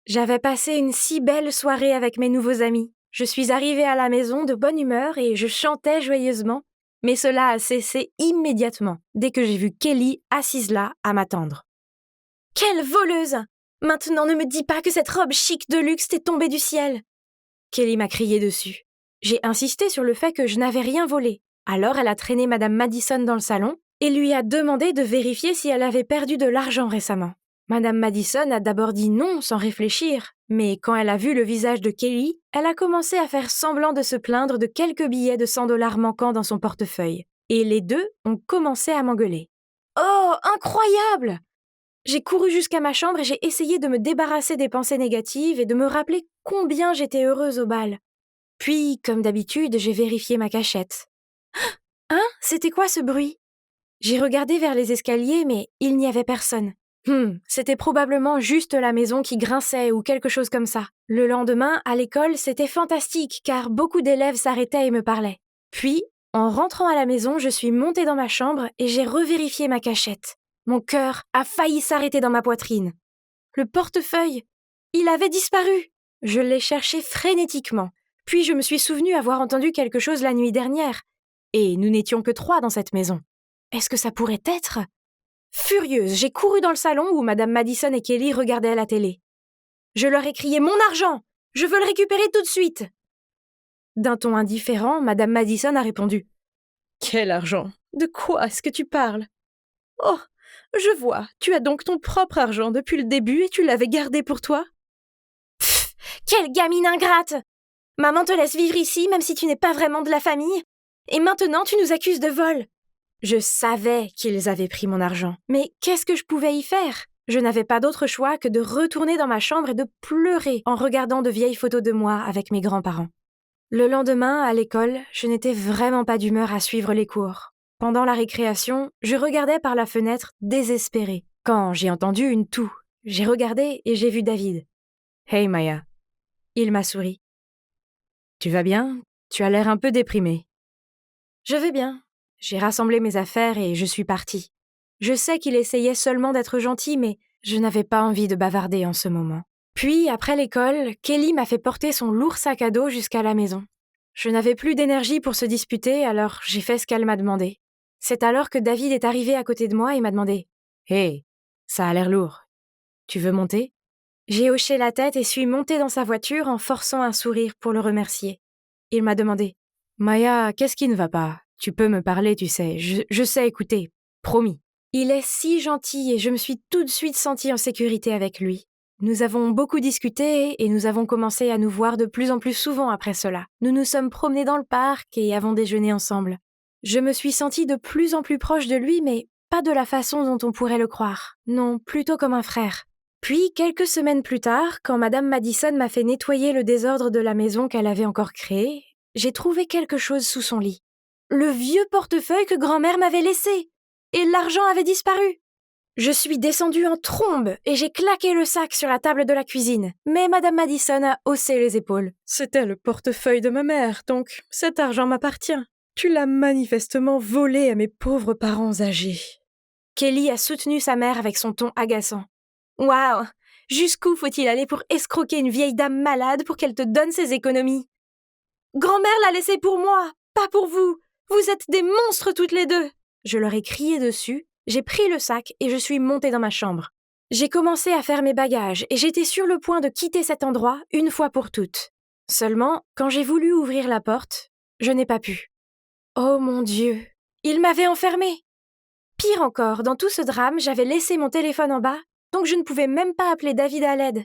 J'avais passé une si belle soirée avec mes nouveaux amis. Je suis arrivée à la maison de bonne humeur et je chantais joyeusement, mais cela a cessé immédiatement, dès que j'ai vu Kelly assise là à m'attendre. « Quelle voleuse! Maintenant ne me dis pas que cette robe chic de luxe t'est tombée du ciel !» Kelly m'a crié dessus. J'ai insisté sur le fait que je n'avais rien volé. Alors elle a traîné Madame Madison dans le salon et lui a demandé de vérifier si elle avait perdu de l'argent récemment. Madame Madison a d'abord dit non sans réfléchir, mais quand elle a vu le visage de Kelly, elle a commencé à faire semblant de se plaindre de quelques billets de 100 $ manquants dans son portefeuille. Et les deux ont commencé à m'engueuler. « Oh, incroyable !» J'ai couru jusqu'à ma chambre et j'ai essayé de me débarrasser des pensées négatives et de me rappeler combien j'étais heureuse au bal. Puis, comme d'habitude, j'ai vérifié ma cachette. Hein? C'était quoi ce bruit? J'ai regardé vers les escaliers, mais il n'y avait personne. C'était probablement juste la maison qui grinçait ou quelque chose comme ça. Le lendemain, à l'école, c'était fantastique car beaucoup d'élèves s'arrêtaient et me parlaient. Puis, en rentrant à la maison, je suis montée dans ma chambre et j'ai revérifié ma cachette. Mon cœur a failli s'arrêter dans ma poitrine. Le portefeuille, il avait disparu. Je l'ai cherché frénétiquement. Puis je me suis souvenue avoir entendu quelque chose la nuit dernière. Et nous n'étions que 3 dans cette maison. Est-ce que ça pourrait être ? Furieuse, j'ai couru dans le salon où Madame Madison et Kelly regardaient la télé. Je leur ai crié « Mon argent ! Je veux le récupérer tout de suite !» D'un ton indifférent, Madame Madison a répondu « Quel argent ? De quoi est-ce que tu parles ? Oh, je vois, tu as donc ton propre argent depuis le début et tu l'avais gardé pour toi ? Pfff, quelle gamine ingrate ! Maman te laisse vivre ici même si tu n'es pas vraiment de la famille. Et maintenant tu nous accuses de vol. Je savais qu'ils avaient pris mon argent, mais qu'est-ce que je pouvais y faire ? Je n'avais pas d'autre choix que de retourner dans ma chambre et de pleurer en regardant de vieilles photos de moi avec mes grands-parents. Le lendemain, à l'école, je n'étais vraiment pas d'humeur à suivre les cours. Pendant la récréation, je regardais par la fenêtre désespérée. Quand j'ai entendu une toux, j'ai regardé et j'ai vu David. « Hey Maya !» Il m'a souri. « Tu vas bien ? Tu as l'air un peu déprimée. »« Je vais bien. » J'ai rassemblé mes affaires et je suis partie. Je sais qu'il essayait seulement d'être gentil, mais je n'avais pas envie de bavarder en ce moment. Puis, après l'école, Kelly m'a fait porter son lourd sac à dos jusqu'à la maison. Je n'avais plus d'énergie pour se disputer, alors j'ai fait ce qu'elle m'a demandé. C'est alors que David est arrivé à côté de moi et m'a demandé « Hey, ça a l'air lourd. Tu veux monter ?» J'ai hoché la tête et suis montée dans sa voiture en forçant un sourire pour le remercier. Il m'a demandé « Maya, qu'est-ce qui ne va pas ? Tu peux me parler, tu sais. Je sais écouter. Promis. » Il est si gentil et je me suis tout de suite sentie en sécurité avec lui. Nous avons beaucoup discuté et nous avons commencé à nous voir de plus en plus souvent après cela. Nous nous sommes promenés dans le parc et avons déjeuné ensemble. Je me suis sentie de plus en plus proche de lui, mais pas de la façon dont on pourrait le croire. Non, plutôt comme un frère. Puis, quelques semaines plus tard, quand Madame Madison m'a fait nettoyer le désordre de la maison qu'elle avait encore créé, j'ai trouvé quelque chose sous son lit. Le vieux portefeuille que grand-mère m'avait laissé. Et l'argent avait disparu. Je suis descendue en trombe et j'ai claqué le sac sur la table de la cuisine. Mais Madame Madison a haussé les épaules. « C'était le portefeuille de ma mère, donc cet argent m'appartient. Tu l'as manifestement volé à mes pauvres parents âgés. » Kelly a soutenu sa mère avec son ton agaçant. « Waouh ! Jusqu'où faut-il aller pour escroquer une vieille dame malade pour qu'elle te donne ses économies ? Grand-mère l'a laissé pour moi, pas pour vous. Vous êtes des monstres toutes les deux !» Je leur ai crié dessus, j'ai pris le sac et je suis montée dans ma chambre. J'ai commencé à faire mes bagages et j'étais sur le point de quitter cet endroit une fois pour toutes. Seulement, quand j'ai voulu ouvrir la porte, je n'ai pas pu. Oh mon Dieu, il m'avait enfermée. Pire encore, dans tout ce drame, j'avais laissé mon téléphone en bas, donc je ne pouvais même pas appeler David à l'aide.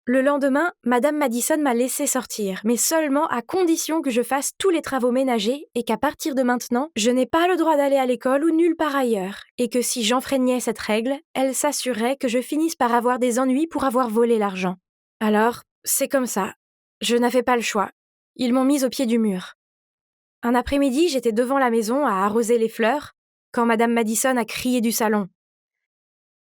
Le lendemain, Madame Madison m'a laissé sortir, mais seulement à condition que je fasse tous les travaux ménagers et qu'à partir de maintenant, je n'ai pas le droit d'aller à l'école ou nulle part ailleurs, et que si j'enfreignais cette règle, elle s'assurerait que je finisse par avoir des ennuis pour avoir volé l'argent. Alors, c'est comme ça. Je n'avais pas le choix. Ils m'ont mise au pied du mur. Un après-midi, j'étais devant la maison à arroser les fleurs, quand Madame Madison a crié du salon.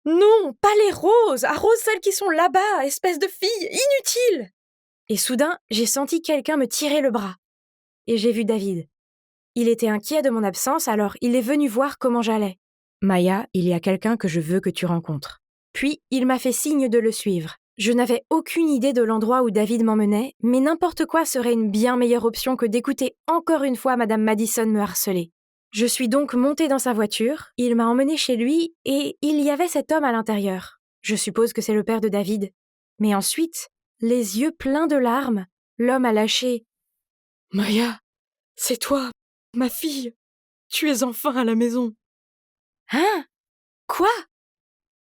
« Non, pas les roses, arrose celles qui sont là-bas, espèce de fille inutile !» Et soudain, j'ai senti quelqu'un me tirer le bras. Et j'ai vu David. Il était inquiet de mon absence, alors il est venu voir comment j'allais. « Maya, il y a quelqu'un que je veux que tu rencontres. » Puis, il m'a fait signe de le suivre. Je n'avais aucune idée de l'endroit où David m'emmenait, mais n'importe quoi serait une bien meilleure option que d'écouter encore une fois Madame Madison me harceler. Je suis donc montée dans sa voiture, il m'a emmenée chez lui et il y avait cet homme à l'intérieur. Je suppose que c'est le père de David. Mais ensuite, les yeux pleins de larmes, l'homme a lâché « Maya, c'est toi, ma fille. Tu es enfin à la maison. »« Hein ? Quoi ?»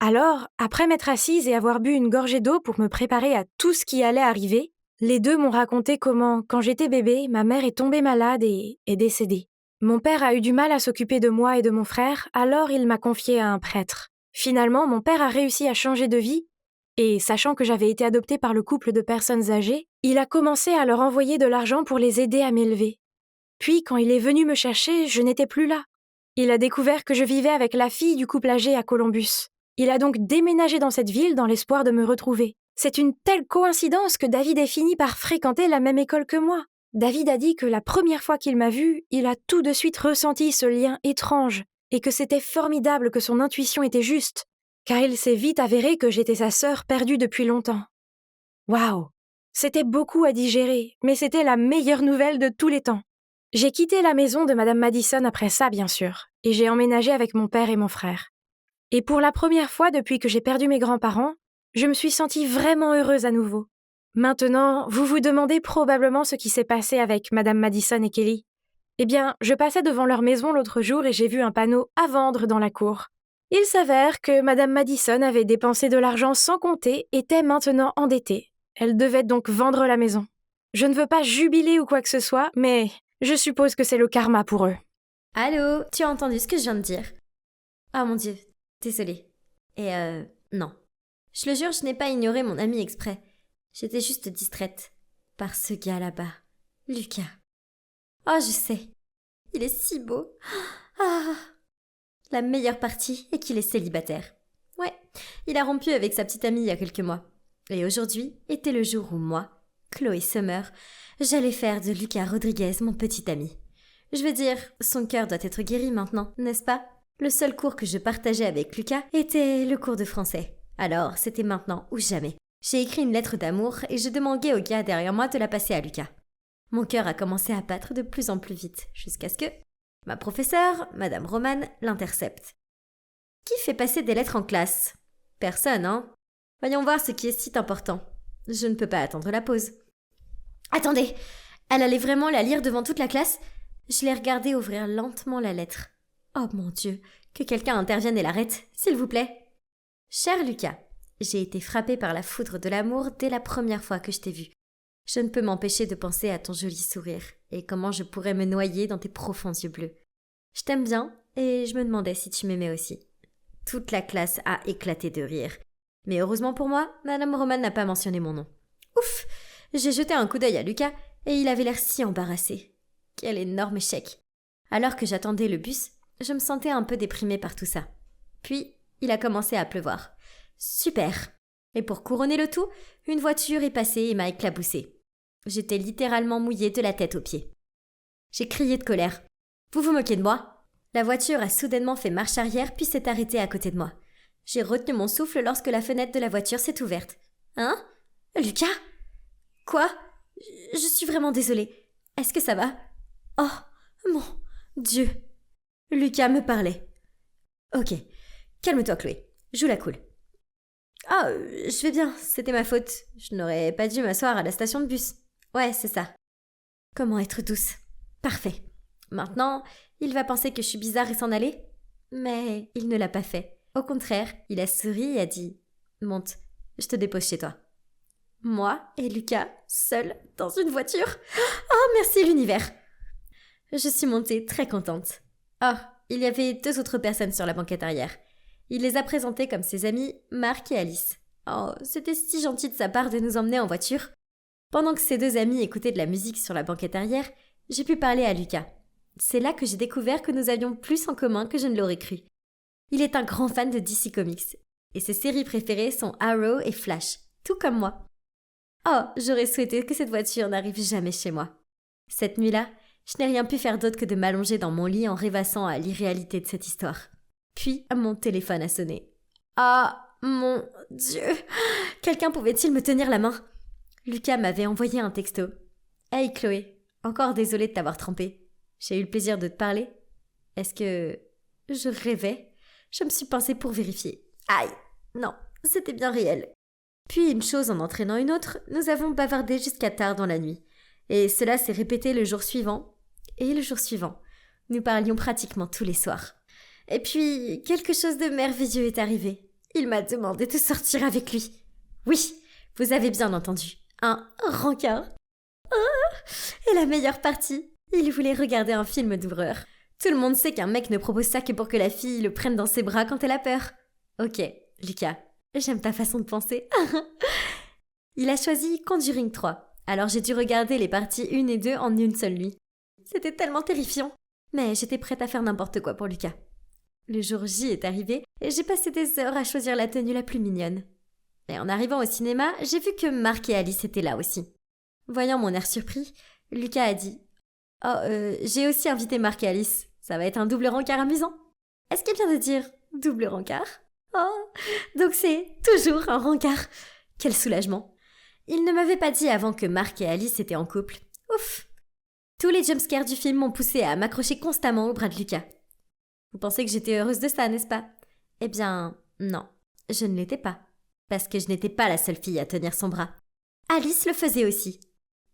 Alors, après m'être assise et avoir bu une gorgée d'eau pour me préparer à tout ce qui allait arriver, les deux m'ont raconté comment, quand j'étais bébé, ma mère est tombée malade et est décédée. Mon père a eu du mal à s'occuper de moi et de mon frère, alors il m'a confié à un prêtre. Finalement, mon père a réussi à changer de vie, et sachant que j'avais été adoptée par le couple de personnes âgées, il a commencé à leur envoyer de l'argent pour les aider à m'élever. Puis, quand il est venu me chercher, je n'étais plus là. Il a découvert que je vivais avec la fille du couple âgé à Columbus. Il a donc déménagé dans cette ville dans l'espoir de me retrouver. C'est une telle coïncidence que David ait fini par fréquenter la même école que moi. David a dit que la première fois qu'il m'a vue, il a tout de suite ressenti ce lien étrange et que c'était formidable que son intuition était juste, car il s'est vite avéré que j'étais sa sœur perdue depuis longtemps. Waouh! C'était beaucoup à digérer, mais c'était la meilleure nouvelle de tous les temps. J'ai quitté la maison de Madame Madison après ça, bien sûr, et j'ai emménagé avec mon père et mon frère. Et pour la première fois depuis que j'ai perdu mes grands-parents, je me suis sentie vraiment heureuse à nouveau. Maintenant, vous vous demandez probablement ce qui s'est passé avec Madame Madison et Kelly. Eh bien, je passais devant leur maison l'autre jour et j'ai vu un panneau « À vendre » dans la cour. Il s'avère que Madame Madison avait dépensé de l'argent sans compter et était maintenant endettée. Elle devait donc vendre la maison. Je ne veux pas jubiler ou quoi que ce soit, mais je suppose que c'est le karma pour eux. Allô, tu as entendu ce que je viens de dire? Ah mon Dieu, désolée. Et non. Je le jure, je n'ai pas ignoré mon ami exprès. J'étais juste distraite par ce gars là-bas, Lucas. Oh, je sais. Il est si beau. Ah. La meilleure partie est qu'il est célibataire. Ouais, il a rompu avec sa petite amie il y a quelques mois. Et aujourd'hui était le jour où moi, Chloé Summer, j'allais faire de Lucas Rodriguez mon petit ami. Je veux dire, son cœur doit être guéri maintenant, n'est-ce pas? Le seul cours que je partageais avec Lucas était le cours de français. Alors, c'était maintenant ou jamais. J'ai écrit une lettre d'amour et je demandais au gars derrière moi de la passer à Lucas. Mon cœur a commencé à battre de plus en plus vite, jusqu'à ce que ma professeure, Madame Roman, l'intercepte. Qui fait passer des lettres en classe? Personne, hein? Voyons voir ce qui est si important. Je ne peux pas attendre la pause. Attendez! Elle allait vraiment la lire devant toute la classe? Je l'ai regardée ouvrir lentement la lettre. Oh mon Dieu! Que quelqu'un intervienne et l'arrête, s'il vous plaît! Cher Lucas, j'ai été frappée par la foudre de l'amour dès la première fois que je t'ai vu. Je ne peux m'empêcher de penser à ton joli sourire et comment je pourrais me noyer dans tes profonds yeux bleus. Je t'aime bien et je me demandais si tu m'aimais aussi. Toute la classe a éclaté de rire. Mais heureusement pour moi, Madame Roman n'a pas mentionné mon nom. Ouf! J'ai jeté un coup d'œil à Lucas et il avait l'air si embarrassé. Quel énorme échec! Alors que j'attendais le bus, je me sentais un peu déprimée par tout ça. Puis, il a commencé à pleuvoir. Super! Et pour couronner le tout, une voiture est passée et m'a éclaboussée. J'étais littéralement mouillée de la tête aux pieds. J'ai crié de colère. Vous vous moquez de moi? La voiture a soudainement fait marche arrière puis s'est arrêtée à côté de moi. J'ai retenu mon souffle lorsque la fenêtre de la voiture s'est ouverte. Hein? Lucas? Quoi? Je suis vraiment désolée. Est-ce que ça va? Oh, mon Dieu! Lucas me parlait. Ok, calme-toi Chloé, joue la cool. Ah, je vais bien, c'était ma faute. Je n'aurais pas dû m'asseoir à la station de bus. Ouais, c'est ça. Comment être douce? Parfait. Maintenant, il va penser que je suis bizarre et s'en aller? Mais il ne l'a pas fait. Au contraire, il a souri et a dit « Monte, je te dépose chez toi. » Moi et Lucas, seuls, dans une voiture? Oh, merci l'univers! Je suis montée très contente. Oh, il y avait 2 autres personnes sur la banquette arrière. Il les a présentées comme ses amis Marc et Alice. Oh, c'était si gentil de sa part de nous emmener en voiture. Pendant que ces 2 amis écoutaient de la musique sur la banquette arrière, j'ai pu parler à Lucas. C'est là que j'ai découvert que nous avions plus en commun que je ne l'aurais cru. Il est un grand fan de DC Comics, et ses séries préférées sont Arrow et Flash, tout comme moi. Oh, j'aurais souhaité que cette voiture n'arrive jamais chez moi. Cette nuit-là, je n'ai rien pu faire d'autre que de m'allonger dans mon lit en rêvassant à l'irréalité de cette histoire. Puis, mon téléphone a sonné. Ah, mon Dieu! Quelqu'un pouvait-il me tenir la main? Lucas m'avait envoyé un texto. Hey Chloé, encore désolée de t'avoir trompée. J'ai eu le plaisir de te parler. Est-ce que je rêvais? Je me suis pincée pour vérifier. Aïe! Non, c'était bien réel. Puis, une chose en entraînant une autre, nous avons bavardé jusqu'à tard dans la nuit. Et cela s'est répété le jour suivant. Et le jour suivant. Nous parlions pratiquement tous les soirs. Et puis, quelque chose de merveilleux est arrivé. Il m'a demandé de sortir avec lui. Oui, vous avez bien entendu. Un rencard. Ah, et la meilleure partie, il voulait regarder un film d'horreur. Tout le monde sait qu'un mec ne propose ça que pour que la fille le prenne dans ses bras quand elle a peur. Ok, Lucas, j'aime ta façon de penser. Il a choisi Conjuring 3, alors j'ai dû regarder les parties 1 et 2 en une seule nuit. C'était tellement terrifiant, mais j'étais prête à faire n'importe quoi pour Lucas. Le jour J est arrivé et j'ai passé des heures à choisir la tenue la plus mignonne. Et en arrivant au cinéma, j'ai vu que Marc et Alice étaient là aussi. Voyant mon air surpris, Lucas a dit « Oh, j'ai aussi invité Marc et Alice. Ça va être un double rencard amusant. » Est-ce qu'il vient de dire « double rencard » ? Oh, donc c'est toujours un rencard. Quel soulagement. Il ne m'avait pas dit avant que Marc et Alice étaient en couple. Ouf. Tous les jumpscares du film m'ont poussé à m'accrocher constamment au bras de Lucas. Vous pensez que j'étais heureuse de ça, n'est-ce pas ? Eh bien, non, je ne l'étais pas. Parce que je n'étais pas la seule fille à tenir son bras. Alice le faisait aussi.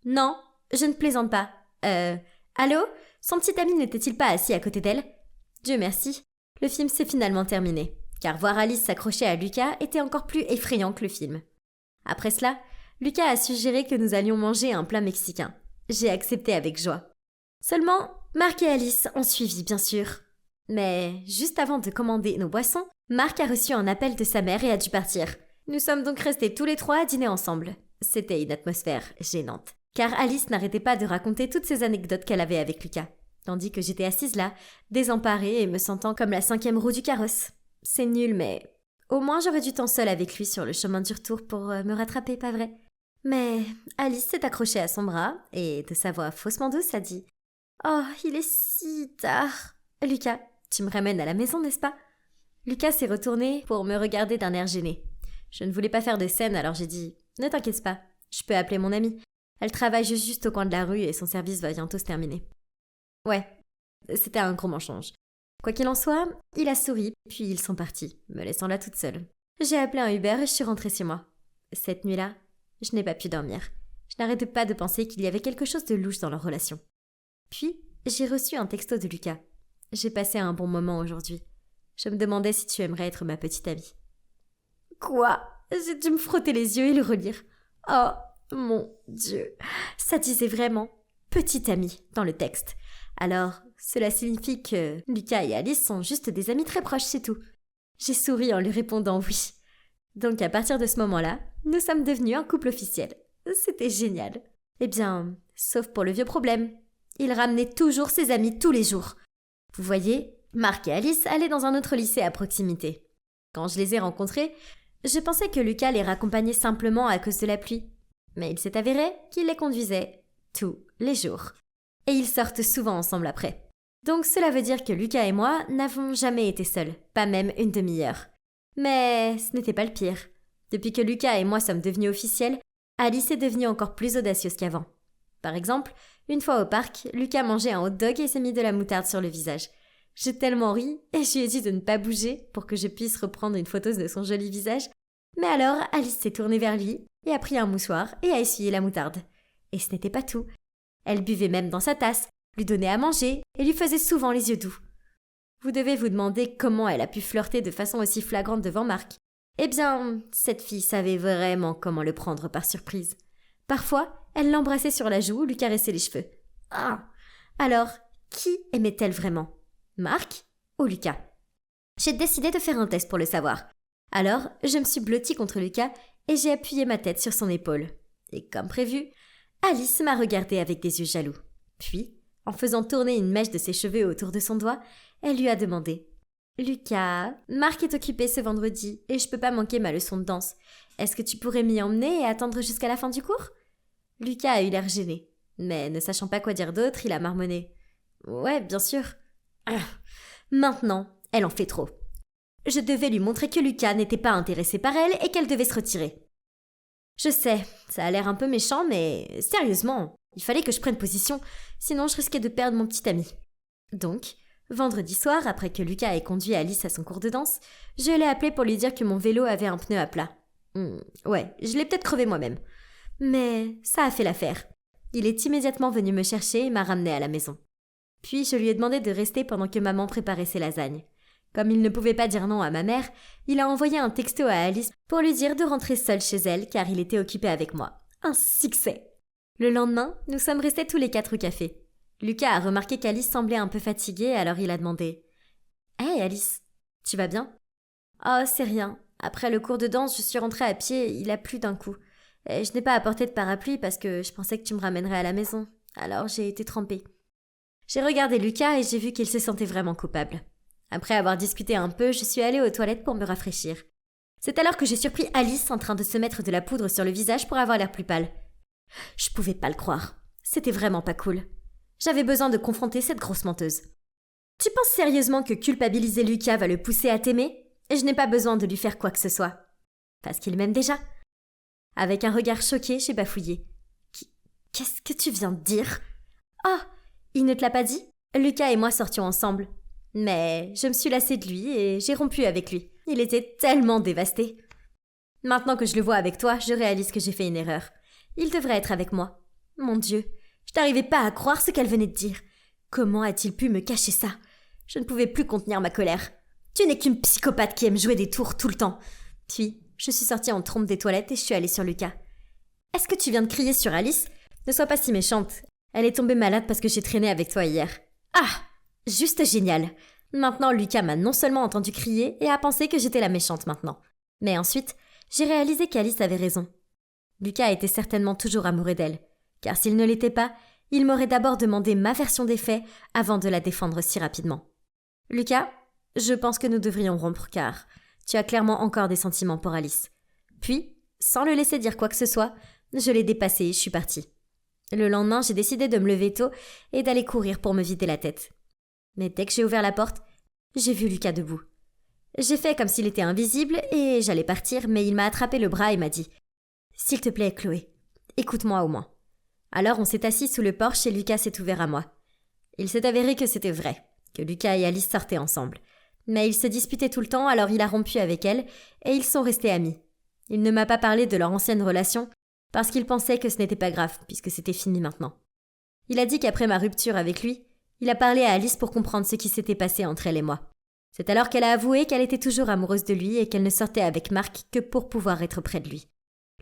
Non, je ne plaisante pas. Allô ? Son petit ami n'était-il pas assis à côté d'elle ? Dieu merci, le film s'est finalement terminé. Car voir Alice s'accrocher à Lucas était encore plus effrayant que le film. Après cela, Lucas a suggéré que nous allions manger un plat mexicain. J'ai accepté avec joie. Seulement, Marc et Alice ont suivi, bien sûr. Mais juste avant de commander nos boissons, Marc a reçu un appel de sa mère et a dû partir. Nous sommes donc restés tous les trois à dîner ensemble. C'était une atmosphère gênante, car Alice n'arrêtait pas de raconter toutes ces anecdotes qu'elle avait avec Lucas, tandis que j'étais assise là, désemparée et me sentant comme la 5e roue du carrosse. C'est nul, mais au moins j'aurais du temps seule avec lui sur le chemin du retour pour me rattraper, pas vrai ? Mais Alice s'est accrochée à son bras et, de sa voix faussement douce, a dit « Oh, il est si tard. Lucas, tu me ramènes à la maison, n'est-ce pas ?» Lucas s'est retourné pour me regarder d'un air gêné. Je ne voulais pas faire de scène, alors j'ai dit « Ne t'inquiète pas, je peux appeler mon amie. Elle travaille juste au coin de la rue et son service va bientôt se terminer. » Ouais, c'était un gros mensonge. Quoi qu'il en soit, il a souri, puis ils sont partis, me laissant là toute seule. J'ai appelé un Uber et je suis rentrée chez moi. Cette nuit-là, je n'ai pas pu dormir. Je n'arrêtais pas de penser qu'il y avait quelque chose de louche dans leur relation. Puis, j'ai reçu un texto de Lucas. J'ai passé un bon moment aujourd'hui. Je me demandais si tu aimerais être ma petite amie. Quoi ? J'ai dû me frotter les yeux et le relire. Oh, mon Dieu. Ça disait vraiment « petite amie » dans le texte. Alors, cela signifie que Lucas et Alice sont juste des amis très proches, c'est tout. J'ai souri en lui répondant oui. Donc à partir de ce moment-là, nous sommes devenus un couple officiel. C'était génial. Eh bien, sauf pour le vieux problème. Il ramenait toujours ses amis tous les jours. Vous voyez, Marc et Alice allaient dans un autre lycée à proximité. Quand je les ai rencontrés, je pensais que Lucas les raccompagnait simplement à cause de la pluie. Mais il s'est avéré qu'il les conduisait tous les jours. Et ils sortent souvent ensemble après. Donc cela veut dire que Lucas et moi n'avons jamais été seuls, pas même une demi-heure. Mais ce n'était pas le pire. Depuis que Lucas et moi sommes devenus officiels, Alice est devenue encore plus audacieuse qu'avant. Par exemple, une fois au parc, Lucas mangeait un hot-dog et s'est mis de la moutarde sur le visage. J'ai tellement ri et je lui ai dit de ne pas bouger pour que je puisse reprendre une photo de son joli visage. Mais alors, Alice s'est tournée vers lui et a pris un mouchoir et a essuyé la moutarde. Et ce n'était pas tout. Elle buvait même dans sa tasse, lui donnait à manger et lui faisait souvent les yeux doux. Vous devez vous demander comment elle a pu flirter de façon aussi flagrante devant Marc. Eh bien, cette fille savait vraiment comment le prendre par surprise. Parfois, elle l'embrassait sur la joue ou lui caressait les cheveux. Ah ! Alors, qui aimait-elle vraiment ? Marc ou Lucas ? J'ai décidé de faire un test pour le savoir. Alors, je me suis blottie contre Lucas et j'ai appuyé ma tête sur son épaule. Et comme prévu, Alice m'a regardée avec des yeux jaloux. Puis, en faisant tourner une mèche de ses cheveux autour de son doigt, elle lui a demandé « Lucas, Marc est occupé ce vendredi et je peux pas manquer ma leçon de danse. Est-ce que tu pourrais m'y emmener et attendre jusqu'à la fin du cours ?» Lucas a eu l'air gêné, mais ne sachant pas quoi dire d'autre, il a marmonné « Ouais, bien sûr. » Maintenant, elle en fait trop. Je devais lui montrer que Lucas n'était pas intéressé par elle et qu'elle devait se retirer. Je sais, ça a l'air un peu méchant, mais sérieusement, il fallait que je prenne position, sinon je risquais de perdre mon petit ami. Donc, vendredi soir, après que Lucas ait conduit Alice à son cours de danse, je l'ai appelé pour lui dire que mon vélo avait un pneu à plat. Ouais, je l'ai peut-être crevé moi-même. Mais ça a fait l'affaire. Il est immédiatement venu me chercher et m'a ramené à la maison. Puis je lui ai demandé de rester pendant que maman préparait ses lasagnes. Comme il ne pouvait pas dire non à ma mère, il a envoyé un texto à Alice pour lui dire de rentrer seule chez elle car il était occupé avec moi. Un succès! Le lendemain, nous sommes restés tous les 4 au café. Lucas a remarqué qu'Alice semblait un peu fatiguée, alors il a demandé « Hey Alice, tu vas bien ?»« Oh, c'est rien. Après le cours de danse, je suis rentrée à pied, il a plu d'un coup. Et je n'ai pas apporté de parapluie parce que je pensais que tu me ramènerais à la maison. Alors j'ai été trempée. » J'ai regardé Lucas et j'ai vu qu'il se sentait vraiment coupable. Après avoir discuté un peu, je suis allée aux toilettes pour me rafraîchir. C'est alors que j'ai surpris Alice en train de se mettre de la poudre sur le visage pour avoir l'air plus pâle. Je pouvais pas le croire. C'était vraiment pas cool. J'avais besoin de confronter cette grosse menteuse. Tu penses sérieusement que culpabiliser Lucas va le pousser à t'aimer? Et je n'ai pas besoin de lui faire quoi que ce soit. Parce qu'il m'aime déjà. Avec un regard choqué, j'ai bafouillé. Qu'est-ce que tu viens de dire? Ah, il ne te l'a pas dit? Lucas et moi sortions ensemble. Mais je me suis lassée de lui et j'ai rompu avec lui. Il était tellement dévasté. Maintenant que je le vois avec toi, je réalise que j'ai fait une erreur. Il devrait être avec moi. Mon Dieu, je n'arrivais pas à croire ce qu'elle venait de dire. Comment a-t-il pu me cacher ça? Je ne pouvais plus contenir ma colère. Tu n'es qu'une psychopathe qui aime jouer des tours tout le temps. Puis, je suis sortie en trompe des toilettes et je suis allée sur Lucas. Est-ce que tu viens de crier sur Alice? Ne sois pas si méchante. Elle est tombée malade parce que j'ai traîné avec toi hier. Ah! Juste génial. Maintenant, Lucas m'a non seulement entendu crier et a pensé que j'étais la méchante maintenant. Mais ensuite, j'ai réalisé qu'Alice avait raison. Lucas était certainement toujours amoureux d'elle. Car s'il ne l'était pas, il m'aurait d'abord demandé ma version des faits avant de la défendre si rapidement. Lucas, je pense que nous devrions rompre car tu as clairement encore des sentiments pour Alice. Puis, sans le laisser dire quoi que ce soit, je l'ai dépassé et je suis partie. Le lendemain, j'ai décidé de me lever tôt et d'aller courir pour me vider la tête. Mais dès que j'ai ouvert la porte, j'ai vu Lucas debout. J'ai fait comme s'il était invisible et j'allais partir, mais il m'a attrapé le bras et m'a dit « S'il te plaît, Chloé, écoute-moi au moins. » Alors on s'est assis sous le porche et Lucas s'est ouvert à moi. Il s'est avéré que c'était vrai, que Lucas et Alice sortaient ensemble. Mais ils se disputaient tout le temps, alors il a rompu avec elle et ils sont restés amis. Il ne m'a pas parlé de leur ancienne relation parce qu'il pensait que ce n'était pas grave puisque c'était fini maintenant. Il a dit qu'après ma rupture avec lui, il a parlé à Alice pour comprendre ce qui s'était passé entre elle et moi. C'est alors qu'elle a avoué qu'elle était toujours amoureuse de lui et qu'elle ne sortait avec Marc que pour pouvoir être près de lui.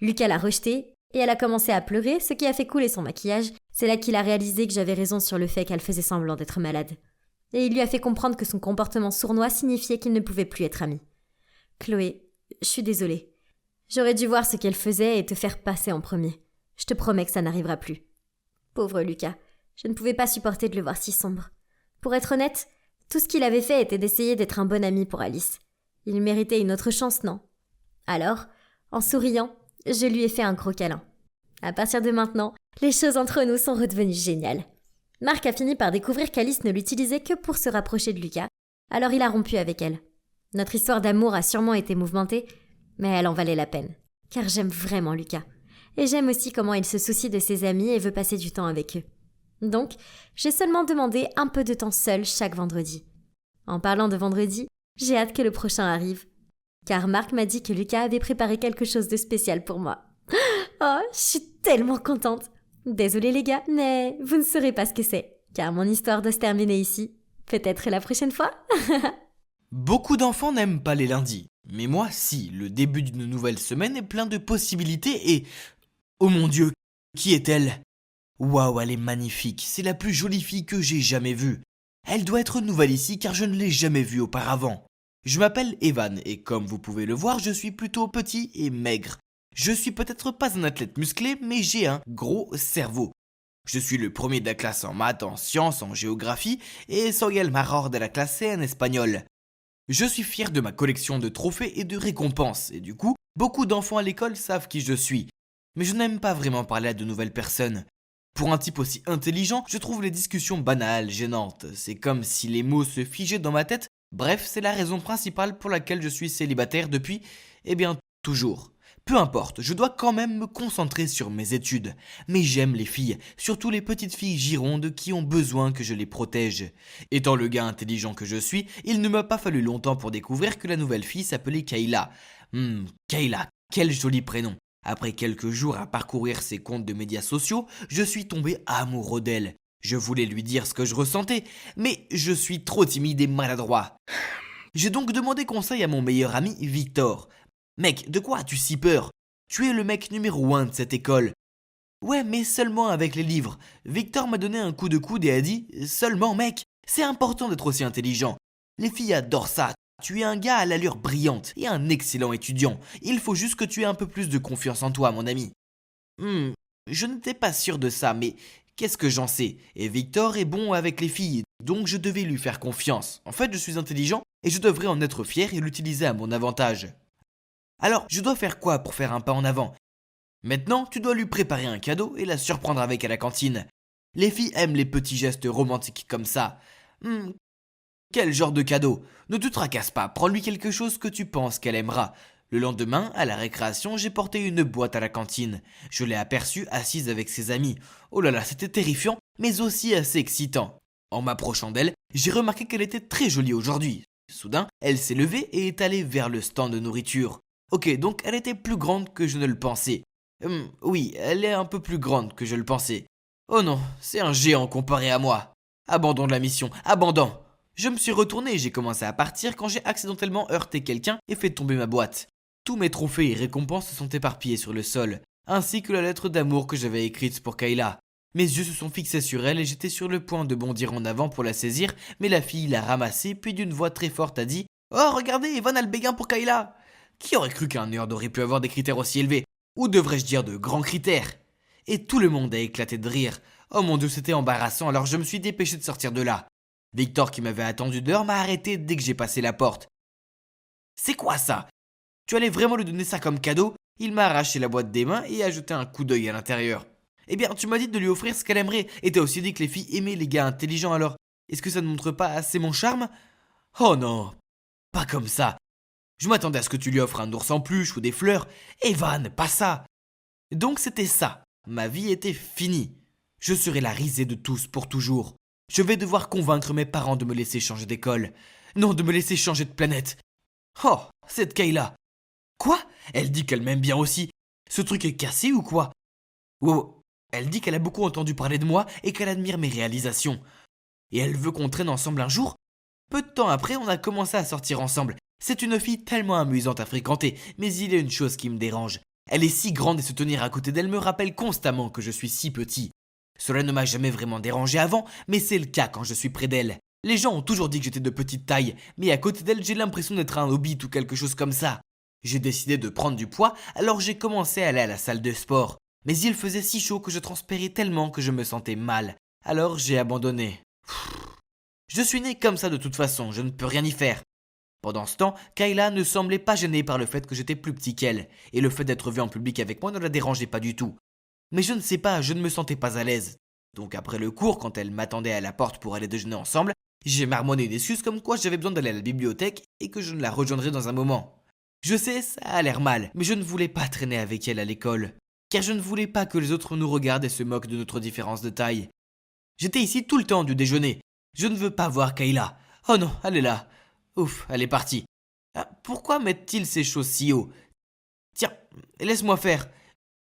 Lucas l'a rejetée et elle a commencé à pleurer, ce qui a fait couler son maquillage. C'est là qu'il a réalisé que j'avais raison sur le fait qu'elle faisait semblant d'être malade. Et il lui a fait comprendre que son comportement sournois signifiait qu'il ne pouvait plus être ami. Chloé, je suis désolée. J'aurais dû voir ce qu'elle faisait et te faire passer en premier. Je te promets que ça n'arrivera plus. Pauvre Lucas, je ne pouvais pas supporter de le voir si sombre. Pour être honnête, tout ce qu'il avait fait était d'essayer d'être un bon ami pour Alice. Il méritait une autre chance, non? Alors, en souriant, je lui ai fait un gros câlin. À partir de maintenant, les choses entre nous sont redevenues géniales. Marc a fini par découvrir qu'Alice ne l'utilisait que pour se rapprocher de Lucas, alors il a rompu avec elle. Notre histoire d'amour a sûrement été mouvementée, mais elle en valait la peine, car j'aime vraiment Lucas. Et j'aime aussi comment il se soucie de ses amis et veut passer du temps avec eux. Donc, j'ai seulement demandé un peu de temps seul chaque vendredi. En parlant de vendredi, j'ai hâte que le prochain arrive. Car Marc m'a dit que Lucas avait préparé quelque chose de spécial pour moi. Oh, je suis tellement contente. Désolée les gars, mais vous ne saurez pas ce que c'est, car mon histoire doit se terminer ici. Peut-être la prochaine fois. Beaucoup d'enfants n'aiment pas les lundis. Mais moi, si, le début d'une nouvelle semaine est plein de possibilités et... Oh mon Dieu, qui est-elle? Waouh, elle est magnifique, c'est la plus jolie fille que j'ai jamais vue. Elle doit être nouvelle ici car je ne l'ai jamais vue auparavant. Je m'appelle Evan et comme vous pouvez le voir, je suis plutôt petit et maigre. Je suis peut-être pas un athlète musclé, mais j'ai un gros cerveau. Je suis le premier de la classe en maths, en sciences, en géographie et soy el mejor de la clase en espagnol. Je suis fier de ma collection de trophées et de récompenses et du coup, beaucoup d'enfants à l'école savent qui je suis. Mais je n'aime pas vraiment parler à de nouvelles personnes. Pour un type aussi intelligent, je trouve les discussions banales, gênantes. C'est comme si les mots se figeaient dans ma tête. Bref, c'est la raison principale pour laquelle je suis célibataire depuis, toujours. Peu importe, je dois quand même me concentrer sur mes études. Mais j'aime les filles, surtout les petites filles girondes qui ont besoin que je les protège. Étant le gars intelligent que je suis, il ne m'a pas fallu longtemps pour découvrir que la nouvelle fille s'appelait Kayla. Kayla, quel joli prénom. Après quelques jours à parcourir ses comptes de médias sociaux, je suis tombé amoureux d'elle. Je voulais lui dire ce que je ressentais, mais je suis trop timide et maladroit. J'ai donc demandé conseil à mon meilleur ami Victor. Mec, de quoi as-tu si peur? Tu es le mec numéro 1 de cette école. Ouais, mais seulement avec les livres. Victor m'a donné un coup de coude et a dit « Seulement mec, c'est important d'être aussi intelligent. Les filles adorent ça. Tu es un gars à l'allure brillante et un excellent étudiant. Il faut juste que tu aies un peu plus de confiance en toi, mon ami. » Je n'étais pas sûr de ça, mais qu'est-ce que j'en sais? Et Victor est bon avec les filles, Donc je devais lui faire confiance. En fait, je suis intelligent et je devrais en être fier et l'utiliser à mon avantage. Alors, je dois faire quoi pour faire un pas en avant? Maintenant, tu dois lui préparer un cadeau et la surprendre avec à la cantine. Les filles aiment les petits gestes romantiques comme ça. Quel genre de cadeau? Ne te tracasse pas, prends-lui quelque chose que tu penses qu'elle aimera. Le lendemain, à la récréation, j'ai porté une boîte à la cantine. Je l'ai aperçue assise avec ses amis. Oh là là, c'était terrifiant, mais aussi assez excitant. En m'approchant d'elle, j'ai remarqué qu'elle était très jolie aujourd'hui. Soudain, elle s'est levée et est allée vers le stand de nourriture. Ok, donc elle était plus grande que je ne le pensais. Oui, elle est un peu plus grande que je le pensais. Oh non, c'est un géant comparé à moi. Abandon de la mission, abandon. Je me suis retourné et j'ai commencé à partir quand j'ai accidentellement heurté quelqu'un et fait tomber ma boîte. Tous mes trophées et récompenses se sont éparpillés sur le sol, ainsi que la lettre d'amour que j'avais écrite pour Kayla. Mes yeux se sont fixés sur elle et j'étais sur le point de bondir en avant pour la saisir, mais la fille l'a ramassée puis d'une voix très forte a dit « Oh, regardez, Evan a le béguin pour Kayla !» Qui aurait cru qu'un nerd aurait pu avoir des critères aussi élevés? Ou devrais-je dire de grands critères? Et tout le monde a éclaté de rire. Oh mon Dieu, c'était embarrassant, alors je me suis dépêché de sortir de là. Victor, qui m'avait attendu dehors, m'a arrêté dès que j'ai passé la porte. « C'est quoi ça? Tu allais vraiment lui donner ça comme cadeau ?» Il m'a arraché la boîte des mains et a jeté un coup d'œil à l'intérieur. « Eh bien, tu m'as dit de lui offrir ce qu'elle aimerait, et t'as aussi dit que les filles aimaient les gars intelligents alors. Est-ce que ça ne montre pas assez mon charme? » Oh non, pas comme ça. Je m'attendais à ce que tu lui offres un ours en peluche ou des fleurs. Evan, pas ça. Donc c'était ça. Ma vie était finie. Je serai la risée de tous pour toujours. Je vais devoir convaincre mes parents de me laisser changer d'école. Non, de me laisser changer de planète. Oh, cette Kayla. Quoi? Elle dit qu'elle m'aime bien aussi. Ce truc est cassé ou quoi? Wow. Elle dit qu'elle a beaucoup entendu parler de moi et qu'elle admire mes réalisations. Et elle veut qu'on traîne ensemble un jour? Peu de temps après, on a commencé à sortir ensemble. C'est une fille tellement amusante à fréquenter, mais il y a une chose qui me dérange. Elle est si grande et se tenir à côté d'elle me rappelle constamment que je suis si petit. Cela ne m'a jamais vraiment dérangé avant, mais c'est le cas quand je suis près d'elle. Les gens ont toujours dit que j'étais de petite taille, mais à côté d'elle, j'ai l'impression d'être un hobbit ou quelque chose comme ça. J'ai décidé de prendre du poids, alors j'ai commencé à aller à la salle de sport. Mais il faisait si chaud que je transpirais tellement que je me sentais mal. Alors j'ai abandonné. Je suis né comme ça de toute façon, je ne peux rien y faire. Pendant ce temps, Kayla ne semblait pas gênée par le fait que j'étais plus petit qu'elle, et le fait d'être vue en public avec moi ne la dérangeait pas du tout. Mais je ne sais pas, je ne me sentais pas à l'aise. Donc après le cours, quand elle m'attendait à la porte pour aller déjeuner ensemble, j'ai marmonné une excuse comme quoi j'avais besoin d'aller à la bibliothèque et que je ne la rejoindrais dans un moment. Je sais, ça a l'air mal, mais je ne voulais pas traîner avec elle à l'école, car je ne voulais pas que les autres nous regardent et se moquent de notre différence de taille. J'étais ici tout le temps du déjeuner. Je ne veux pas voir Kayla. Oh non, elle est là. Ouf, elle est partie. Ah, pourquoi mettent-ils ces choses si haut? Tiens, laisse-moi faire.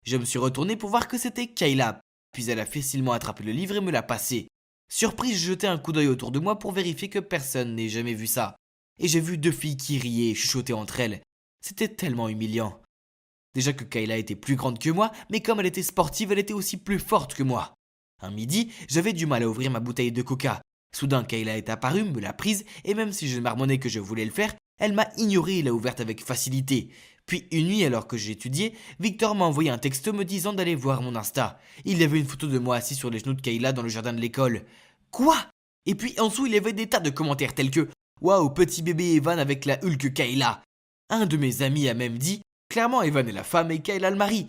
Je me suis retourné pour voir que c'était Kayla, puis elle a facilement attrapé le livre et me l'a passé. Surprise, j'ai jeté un coup d'œil autour de moi pour vérifier que personne n'ait jamais vu ça. Et j'ai vu deux filles qui riaient et chuchotaient entre elles. C'était tellement humiliant. Déjà que Kayla était plus grande que moi, mais comme elle était sportive, elle était aussi plus forte que moi. Un midi, j'avais du mal à ouvrir ma bouteille de coca. Soudain, Kayla est apparue, me l'a prise, et même si je marmonnais que je voulais le faire, elle m'a ignoré et l'a ouverte avec facilité. Puis une nuit, alors que j'étudiais, Victor m'a envoyé un texto me disant d'aller voir mon Insta. Il y avait une photo de moi assis sur les genoux de Kayla dans le jardin de l'école. Quoi? Et puis en dessous, il y avait des tas de commentaires tels que « Waouh, petit bébé Evan avec la Hulk Kayla ». Un de mes amis a même dit « Clairement, Evan est la femme et Kayla le mari ».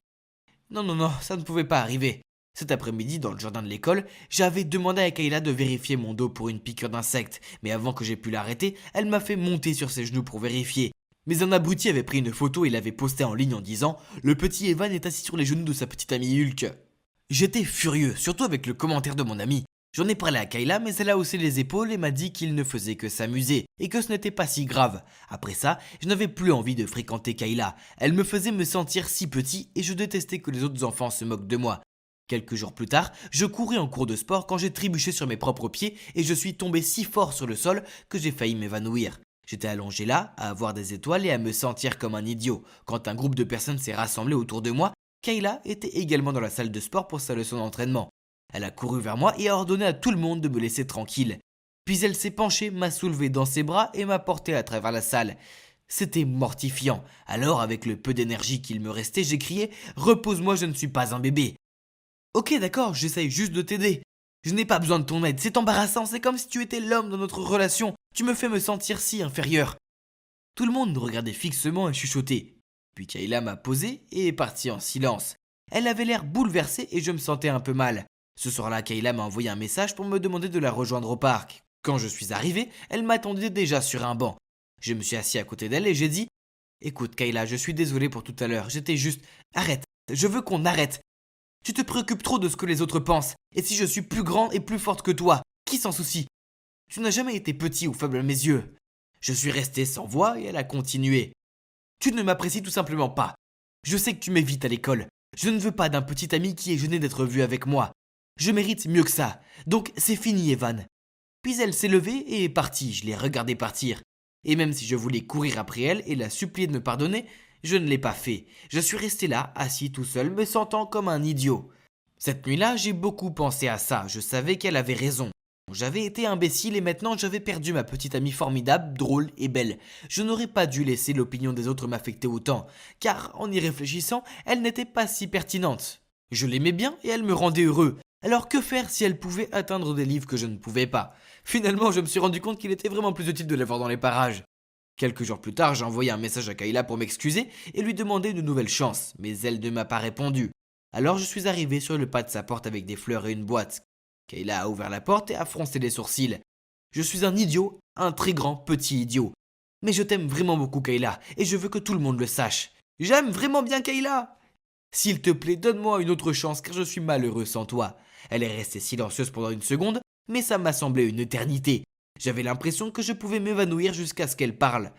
Non, ça ne pouvait pas arriver. Cet après-midi, dans le jardin de l'école, j'avais demandé à Kayla de vérifier mon dos pour une piqûre d'insecte, mais avant que j'aie pu l'arrêter, elle m'a fait monter sur ses genoux pour vérifier. Mais un abruti avait pris une photo et l'avait postée en ligne en disant « Le petit Evan est assis sur les genoux de sa petite amie Hulk ». J'étais furieux, surtout avec le commentaire de mon ami. J'en ai parlé à Kayla, mais elle a haussé les épaules et m'a dit qu'il ne faisait que s'amuser, et que ce n'était pas si grave. Après ça, je n'avais plus envie de fréquenter Kayla. Elle me faisait me sentir si petit et je détestais que les autres enfants se moquent de moi. Quelques jours plus tard, je courais en cours de sport quand j'ai trébuché sur mes propres pieds et je suis tombé si fort sur le sol que j'ai failli m'évanouir. J'étais allongé là, à avoir des étoiles et à me sentir comme un idiot. Quand un groupe de personnes s'est rassemblé autour de moi, Kayla était également dans la salle de sport pour sa leçon d'entraînement. Elle a couru vers moi et a ordonné à tout le monde de me laisser tranquille. Puis elle s'est penchée, m'a soulevé dans ses bras et m'a porté à travers la salle. C'était mortifiant. Alors, avec le peu d'énergie qu'il me restait, j'ai crié « Repose-moi, je ne suis pas un bébé !» Ok, d'accord, j'essaye juste de t'aider. Je n'ai pas besoin de ton aide, c'est embarrassant, c'est comme si tu étais l'homme dans notre relation. Tu me fais me sentir si inférieur. Tout le monde nous regardait fixement et chuchotait. Puis Kayla m'a posé et est partie en silence. Elle avait l'air bouleversée et je me sentais un peu mal. Ce soir-là, Kayla m'a envoyé un message pour me demander de la rejoindre au parc. Quand je suis arrivé, elle m'attendait déjà sur un banc. Je me suis assis à côté d'elle et j'ai dit « Écoute Kayla, je suis désolé pour tout à l'heure, j'étais juste... Arrête, je veux qu'on arrête. Tu te préoccupes trop de ce que les autres pensent. Et si je suis plus grande et plus forte que toi, qui s'en soucie? Tu n'as jamais été petit ou faible à mes yeux. » Je suis resté sans voix et elle a continué. « Tu ne m'apprécies tout simplement pas. Je sais que tu m'évites à l'école. Je ne veux pas d'un petit ami qui est gêné d'être vu avec moi. Je mérite mieux que ça. Donc c'est fini, Evan. » Puis elle s'est levée et est partie. Je l'ai regardée partir. Et même si je voulais courir après elle et la supplier de me pardonner, je ne l'ai pas fait. Je suis resté là, assis tout seul, me sentant comme un idiot. Cette nuit-là, j'ai beaucoup pensé à ça. Je savais qu'elle avait raison. J'avais été imbécile et maintenant j'avais perdu ma petite amie formidable, drôle et belle. Je n'aurais pas dû laisser l'opinion des autres m'affecter autant, car en y réfléchissant, elle n'était pas si pertinente. Je l'aimais bien et elle me rendait heureux. Alors que faire si elle pouvait atteindre des livres que je ne pouvais pas? Finalement, je me suis rendu compte qu'il était vraiment plus utile de la voir dans les parages. Quelques jours plus tard, j'ai envoyé un message à Kayla pour m'excuser et lui demander une nouvelle chance, mais elle ne m'a pas répondu. Alors je suis arrivé sur le pas de sa porte avec des fleurs et une boîte. Kayla a ouvert la porte et a froncé les sourcils. Je suis un idiot, un très grand petit idiot. Mais je t'aime vraiment beaucoup Kayla, et je veux que tout le monde le sache. J'aime vraiment bien Kayla. S'il te plaît, donne-moi une autre chance car je suis malheureux sans toi. Elle est restée silencieuse pendant une seconde, mais ça m'a semblé une éternité. J'avais l'impression que je pouvais m'évanouir jusqu'à ce qu'elle parle.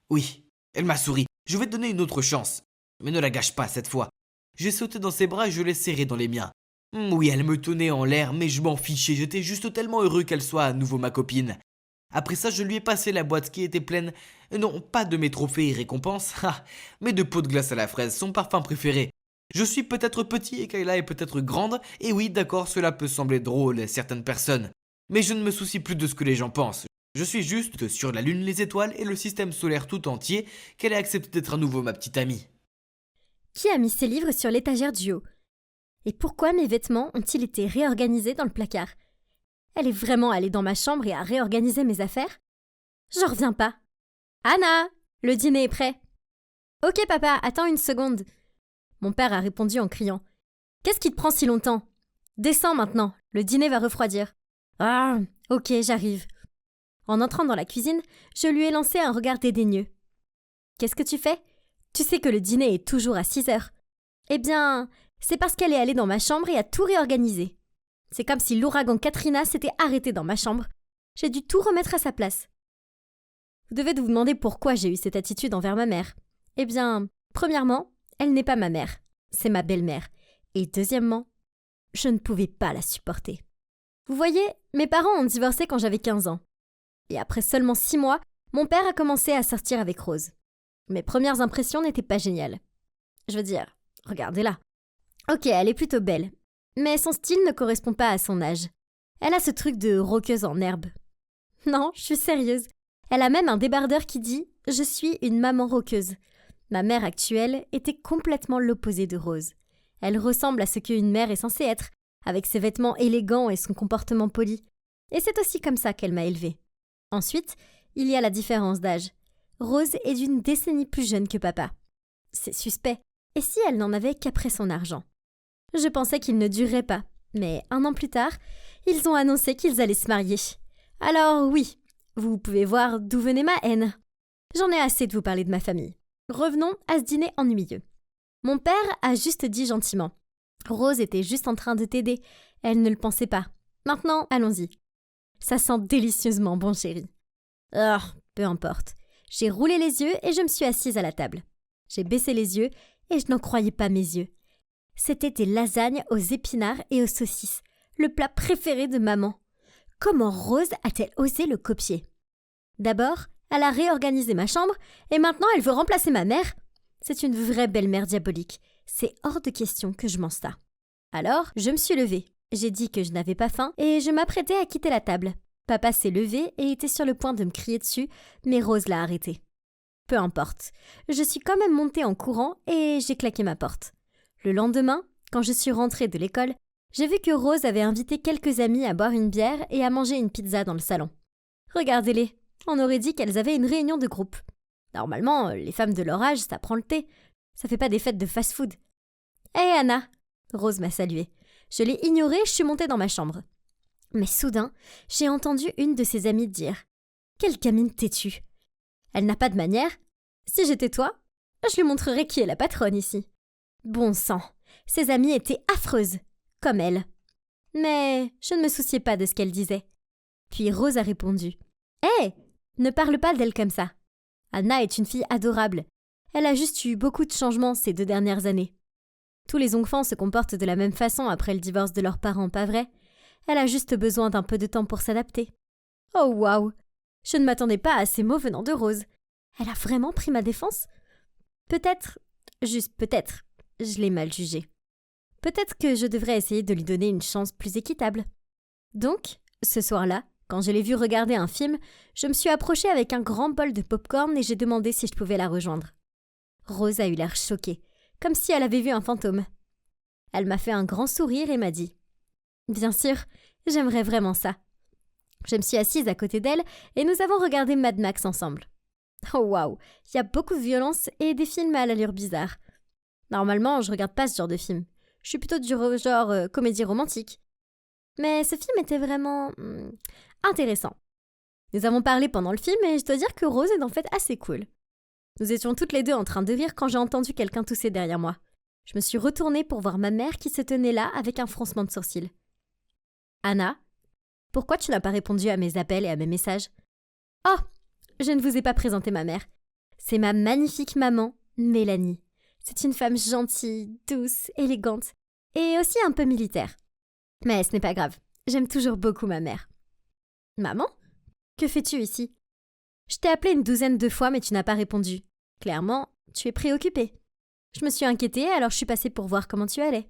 Oui, elle m'a souri. Je vais te donner une autre chance. Mais ne la gâche pas cette fois. J'ai sauté dans ses bras et je l'ai serrée dans les miens. Oui, elle me tenait en l'air, mais je m'en fichais. J'étais juste tellement heureux qu'elle soit à nouveau ma copine. Après ça, je lui ai passé la boîte qui était pleine, non pas de mes trophées et récompenses, mais de pots de glace à la fraise, son parfum préféré. Je suis peut-être petit et Kayla est peut-être grande, et oui, d'accord, cela peut sembler drôle à certaines personnes. Mais je ne me soucie plus de ce que les gens pensent. Je suis juste sur la lune, les étoiles et le système solaire tout entier qu'elle a accepté d'être à nouveau ma petite amie. Qui a mis ces livres sur l'étagère du haut? Et pourquoi mes vêtements ont-ils été réorganisés dans le placard? Elle est vraiment allée dans ma chambre et a réorganisé mes affaires? J'en reviens pas. Anna, le dîner est prêt. Ok papa, attends une seconde. Mon père a répondu en criant. Qu'est-ce qui te prend si longtemps? Descends maintenant, le dîner va refroidir. Ah, ok, j'arrive. En entrant dans la cuisine, je lui ai lancé un regard dédaigneux. Qu'est-ce que tu fais? Tu sais que le dîner est toujours à 6h. Eh bien, c'est parce qu'elle est allée dans ma chambre et a tout réorganisé. C'est comme si l'ouragan Katrina s'était arrêté dans ma chambre. J'ai dû tout remettre à sa place. Vous devez vous demander pourquoi j'ai eu cette attitude envers ma mère. Eh bien, premièrement, elle n'est pas ma mère, c'est ma belle-mère. Et deuxièmement, je ne pouvais pas la supporter. Vous voyez, mes parents ont divorcé quand j'avais 15 ans. Et après seulement 6 mois, mon père a commencé à sortir avec Rose. Mes premières impressions n'étaient pas géniales. Je veux dire, regardez-la. Ok, elle est plutôt belle, mais son style ne correspond pas à son âge. Elle a ce truc de rockeuse en herbe. Non, je suis sérieuse. Elle a même un débardeur qui dit « Je suis une maman rockeuse ». Ma mère actuelle était complètement l'opposé de Rose. Elle ressemble à ce qu'une mère est censée être, avec ses vêtements élégants et son comportement poli. Et c'est aussi comme ça qu'elle m'a élevée. Ensuite, il y a la différence d'âge. Rose est d'une décennie plus jeune que papa. C'est suspect. Et si elle n'en avait qu'après son argent? Je pensais qu'il ne durerait pas, mais 1 an plus tard, ils ont annoncé qu'ils allaient se marier. Alors oui, vous pouvez voir d'où venait ma haine. J'en ai assez de vous parler de ma famille. Revenons à ce dîner ennuyeux. Mon père a juste dit gentiment. Rose était juste en train de t'aider. Elle ne le pensait pas. Maintenant, allons-y. Ça sent délicieusement bon, chérie. Oh, peu importe. J'ai roulé les yeux et je me suis assise à la table. J'ai baissé les yeux et je n'en croyais pas mes yeux. C'était des lasagnes aux épinards et aux saucisses, le plat préféré de maman. Comment Rose a-t-elle osé le copier? D'abord, elle a réorganisé ma chambre et maintenant elle veut remplacer ma mère. C'est une vraie belle-mère diabolique. C'est hors de question que je mange ça. Alors, je me suis levée. J'ai dit que je n'avais pas faim et je m'apprêtais à quitter la table. Papa s'est levé et était sur le point de me crier dessus, mais Rose l'a arrêté. Peu importe. Je suis quand même montée en courant et j'ai claqué ma porte. Le lendemain, quand je suis rentrée de l'école, j'ai vu que Rose avait invité quelques amies à boire une bière et à manger une pizza dans le salon. Regardez-les, on aurait dit qu'elles avaient une réunion de groupe. Normalement, les femmes de leur âge, ça prend le thé. Ça fait pas des fêtes de fast-food. Hé Anna, Rose m'a saluée. Je l'ai ignorée, je suis montée dans ma chambre. Mais soudain, j'ai entendu une de ses amies dire « Quelle gamine têtue !» Elle n'a pas de manière. Si j'étais toi, je lui montrerais qui est la patronne ici. Bon sang, ses amies étaient affreuses, comme elle. Mais je ne me souciais pas de ce qu'elle disait. Puis Rose a répondu « Hé, ne parle pas d'elle comme ça. Anna est une fille adorable. Elle a juste eu beaucoup de changements ces 2 dernières années. Tous les enfants se comportent de la même façon après le divorce de leurs parents, pas vrai? Elle a juste besoin d'un peu de temps pour s'adapter. » Oh waouh! Je ne m'attendais pas à ces mots venant de Rose. Elle a vraiment pris ma défense? Peut-être, juste peut-être, je l'ai mal jugée. Peut-être que je devrais essayer de lui donner une chance plus équitable. Donc, ce soir-là, quand je l'ai vue regarder un film, je me suis approchée avec un grand bol de pop-corn et j'ai demandé si je pouvais la rejoindre. Rose a eu l'air choquée, comme si elle avait vu un fantôme. Elle m'a fait un grand sourire et m'a dit « Bien sûr, j'aimerais vraiment ça. » Je me suis assise à côté d'elle et nous avons regardé Mad Max ensemble. Oh waouh, il y a beaucoup de violence et des films à l'allure bizarre. Normalement, je regarde pas ce genre de film. Je suis plutôt du genre comédie romantique. Mais ce film était vraiment intéressant. Nous avons parlé pendant le film et je dois dire que Rose est en fait assez cool. Nous étions toutes les deux en train de rire quand j'ai entendu quelqu'un tousser derrière moi. Je me suis retournée pour voir ma mère qui se tenait là avec un froncement de sourcils. « Anna, pourquoi tu n'as pas répondu à mes appels et à mes messages ? » « Oh, je ne vous ai pas présenté ma mère. C'est ma magnifique maman, Mélanie. C'est une femme gentille, douce, élégante et aussi un peu militaire. Mais ce n'est pas grave, j'aime toujours beaucoup ma mère. »« Maman, que fais-tu ici ? Je t'ai appelé une 12aine de fois mais tu n'as pas répondu. Clairement, tu es préoccupée. Je me suis inquiétée alors je suis passée pour voir comment tu allais. »«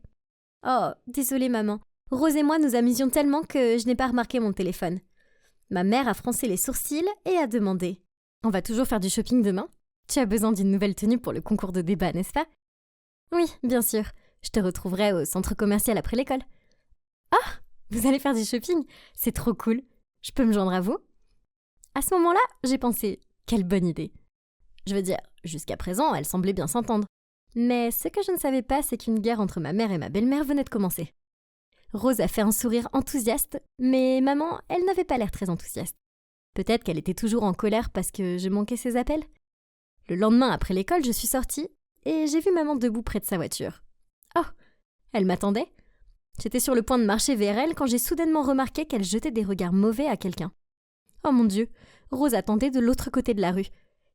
Oh, désolée maman. Rose et moi nous amusions tellement que je n'ai pas remarqué mon téléphone. » Ma mère a froncé les sourcils et a demandé « On va toujours faire du shopping demain ? Tu as besoin d'une nouvelle tenue pour le concours de débat, n'est-ce pas ? » ?»« Oui, bien sûr. Je te retrouverai au centre commercial après l'école. »« Ah, vous allez faire du shopping ? C'est trop cool. Je peux me joindre à vous ? » À ce moment-là, j'ai pensé « Quelle bonne idée !» Je veux dire, jusqu'à présent, elle semblait bien s'entendre. Mais ce que je ne savais pas, c'est qu'une guerre entre ma mère et ma belle-mère venait de commencer. Rose a fait un sourire enthousiaste, mais maman, elle n'avait pas l'air très enthousiaste. Peut-être qu'elle était toujours en colère parce que je manquais ses appels. Le lendemain après l'école, je suis sortie et j'ai vu maman debout près de sa voiture. Oh, elle m'attendait. J'étais sur le point de marcher vers elle quand j'ai soudainement remarqué qu'elle jetait des regards mauvais à quelqu'un. Oh mon Dieu, Rose attendait de l'autre côté de la rue.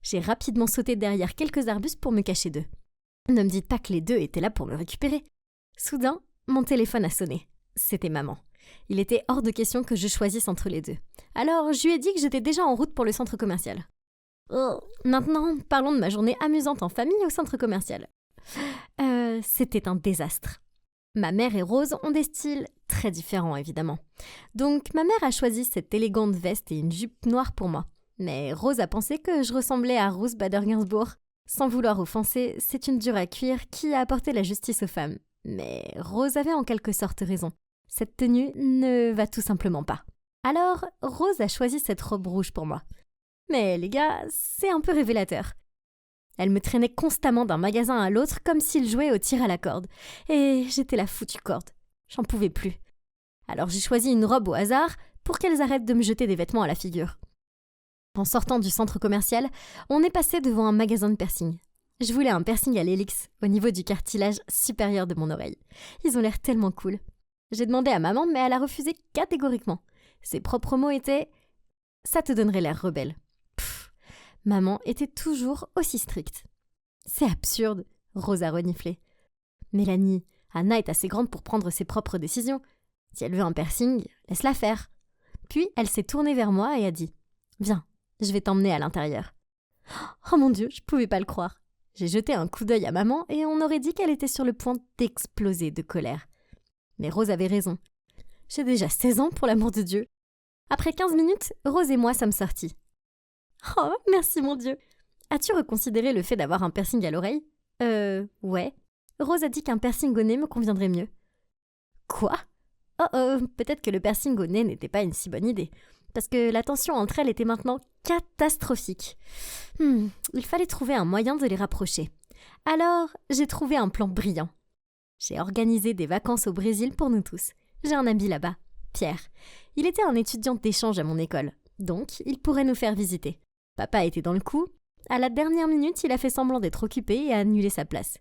J'ai rapidement sauté derrière quelques arbustes pour me cacher d'eux. Ne me dites pas que les deux étaient là pour me récupérer. Soudain, mon téléphone a sonné. C'était maman. Il était hors de question que je choisisse entre les deux. Alors, je lui ai dit que j'étais déjà en route pour le centre commercial. Oh, maintenant, parlons de ma journée amusante en famille au centre commercial. C'était un désastre. Ma mère et Rose ont des styles très différents, évidemment. Donc, ma mère a choisi cette élégante veste et une jupe noire pour moi. Mais Rose a pensé que je ressemblais à Ruth Bader Ginsburg. Sans vouloir offenser, c'est une dure à cuire qui a apporté la justice aux femmes. Mais Rose avait en quelque sorte raison. Cette tenue ne va tout simplement pas. Alors, Rose a choisi cette robe rouge pour moi. Mais les gars, c'est un peu révélateur. Elle me traînait constamment d'un magasin à l'autre comme s'il jouait au tir à la corde. Et j'étais la foutue corde. J'en pouvais plus. Alors j'ai choisi une robe au hasard pour qu'elles arrêtent de me jeter des vêtements à la figure. En sortant du centre commercial, on est passé devant un magasin de piercing. Je voulais un piercing à l'hélix, au niveau du cartilage supérieur de mon oreille. Ils ont l'air tellement cool. J'ai demandé à maman, mais elle a refusé catégoriquement. Ses propres mots étaient « Ça te donnerait l'air rebelle ». Maman était toujours aussi stricte. « C'est absurde », Rose a reniflé. « Mélanie, Anna est assez grande pour prendre ses propres décisions. Si elle veut un piercing, laisse-la faire. » Puis elle s'est tournée vers moi et a dit « Viens, je vais t'emmener à l'intérieur. » Oh mon Dieu, je pouvais pas le croire. J'ai jeté un coup d'œil à maman et on aurait dit qu'elle était sur le point d'exploser de colère. Mais Rose avait raison. J'ai déjà 16 ans, pour l'amour de Dieu. Après 15 minutes, Rose et moi sommes sortis. Oh, merci mon Dieu. As-tu reconsidéré le fait d'avoir un piercing à l'oreille ? Ouais. Rose a dit qu'un piercing au nez me conviendrait mieux. Quoi ? Oh oh, peut-être que le piercing au nez n'était pas une si bonne idée, parce que la tension entre elles était maintenant catastrophique. Il fallait trouver un moyen de les rapprocher. Alors, j'ai trouvé un plan brillant. J'ai organisé des vacances au Brésil pour nous tous. J'ai un ami là-bas, Pierre. Il était un étudiant d'échange à mon école, donc il pourrait nous faire visiter. Papa était dans le coup. À la dernière minute, il a fait semblant d'être occupé et a annulé sa place.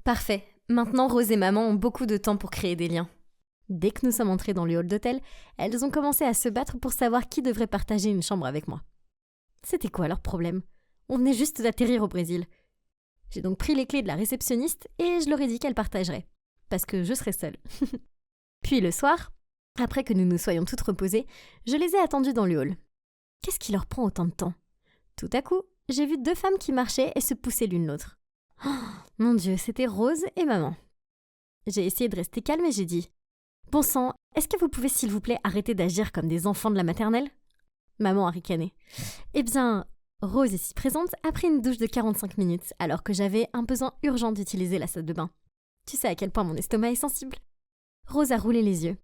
Parfait. Maintenant, Rose et maman ont beaucoup de temps pour créer des liens. Dès que nous sommes entrés dans le hall d'hôtel, elles ont commencé à se battre pour savoir qui devrait partager une chambre avec moi. C'était quoi leur problème? On venait juste d'atterrir au Brésil. J'ai donc pris les clés de la réceptionniste et je leur ai dit qu'elle partagerait, parce que je serais seule. Puis le soir, après que nous nous soyons toutes reposées, je les ai attendues dans le hall. Qu'est-ce qui leur prend autant de temps? Tout à coup, j'ai vu 2 femmes qui marchaient et se poussaient l'une l'autre. Oh, mon Dieu, c'était Rose et maman. J'ai essayé de rester calme et j'ai dit « Bon sang, est-ce que vous pouvez s'il vous plaît arrêter d'agir comme des enfants de la maternelle ?» Maman a ricané. Eh bien, Rose, ici présente, a pris une douche de 45 minutes alors que j'avais un besoin urgent d'utiliser la salle de bain. Tu sais à quel point mon estomac est sensible. Rose a roulé les yeux.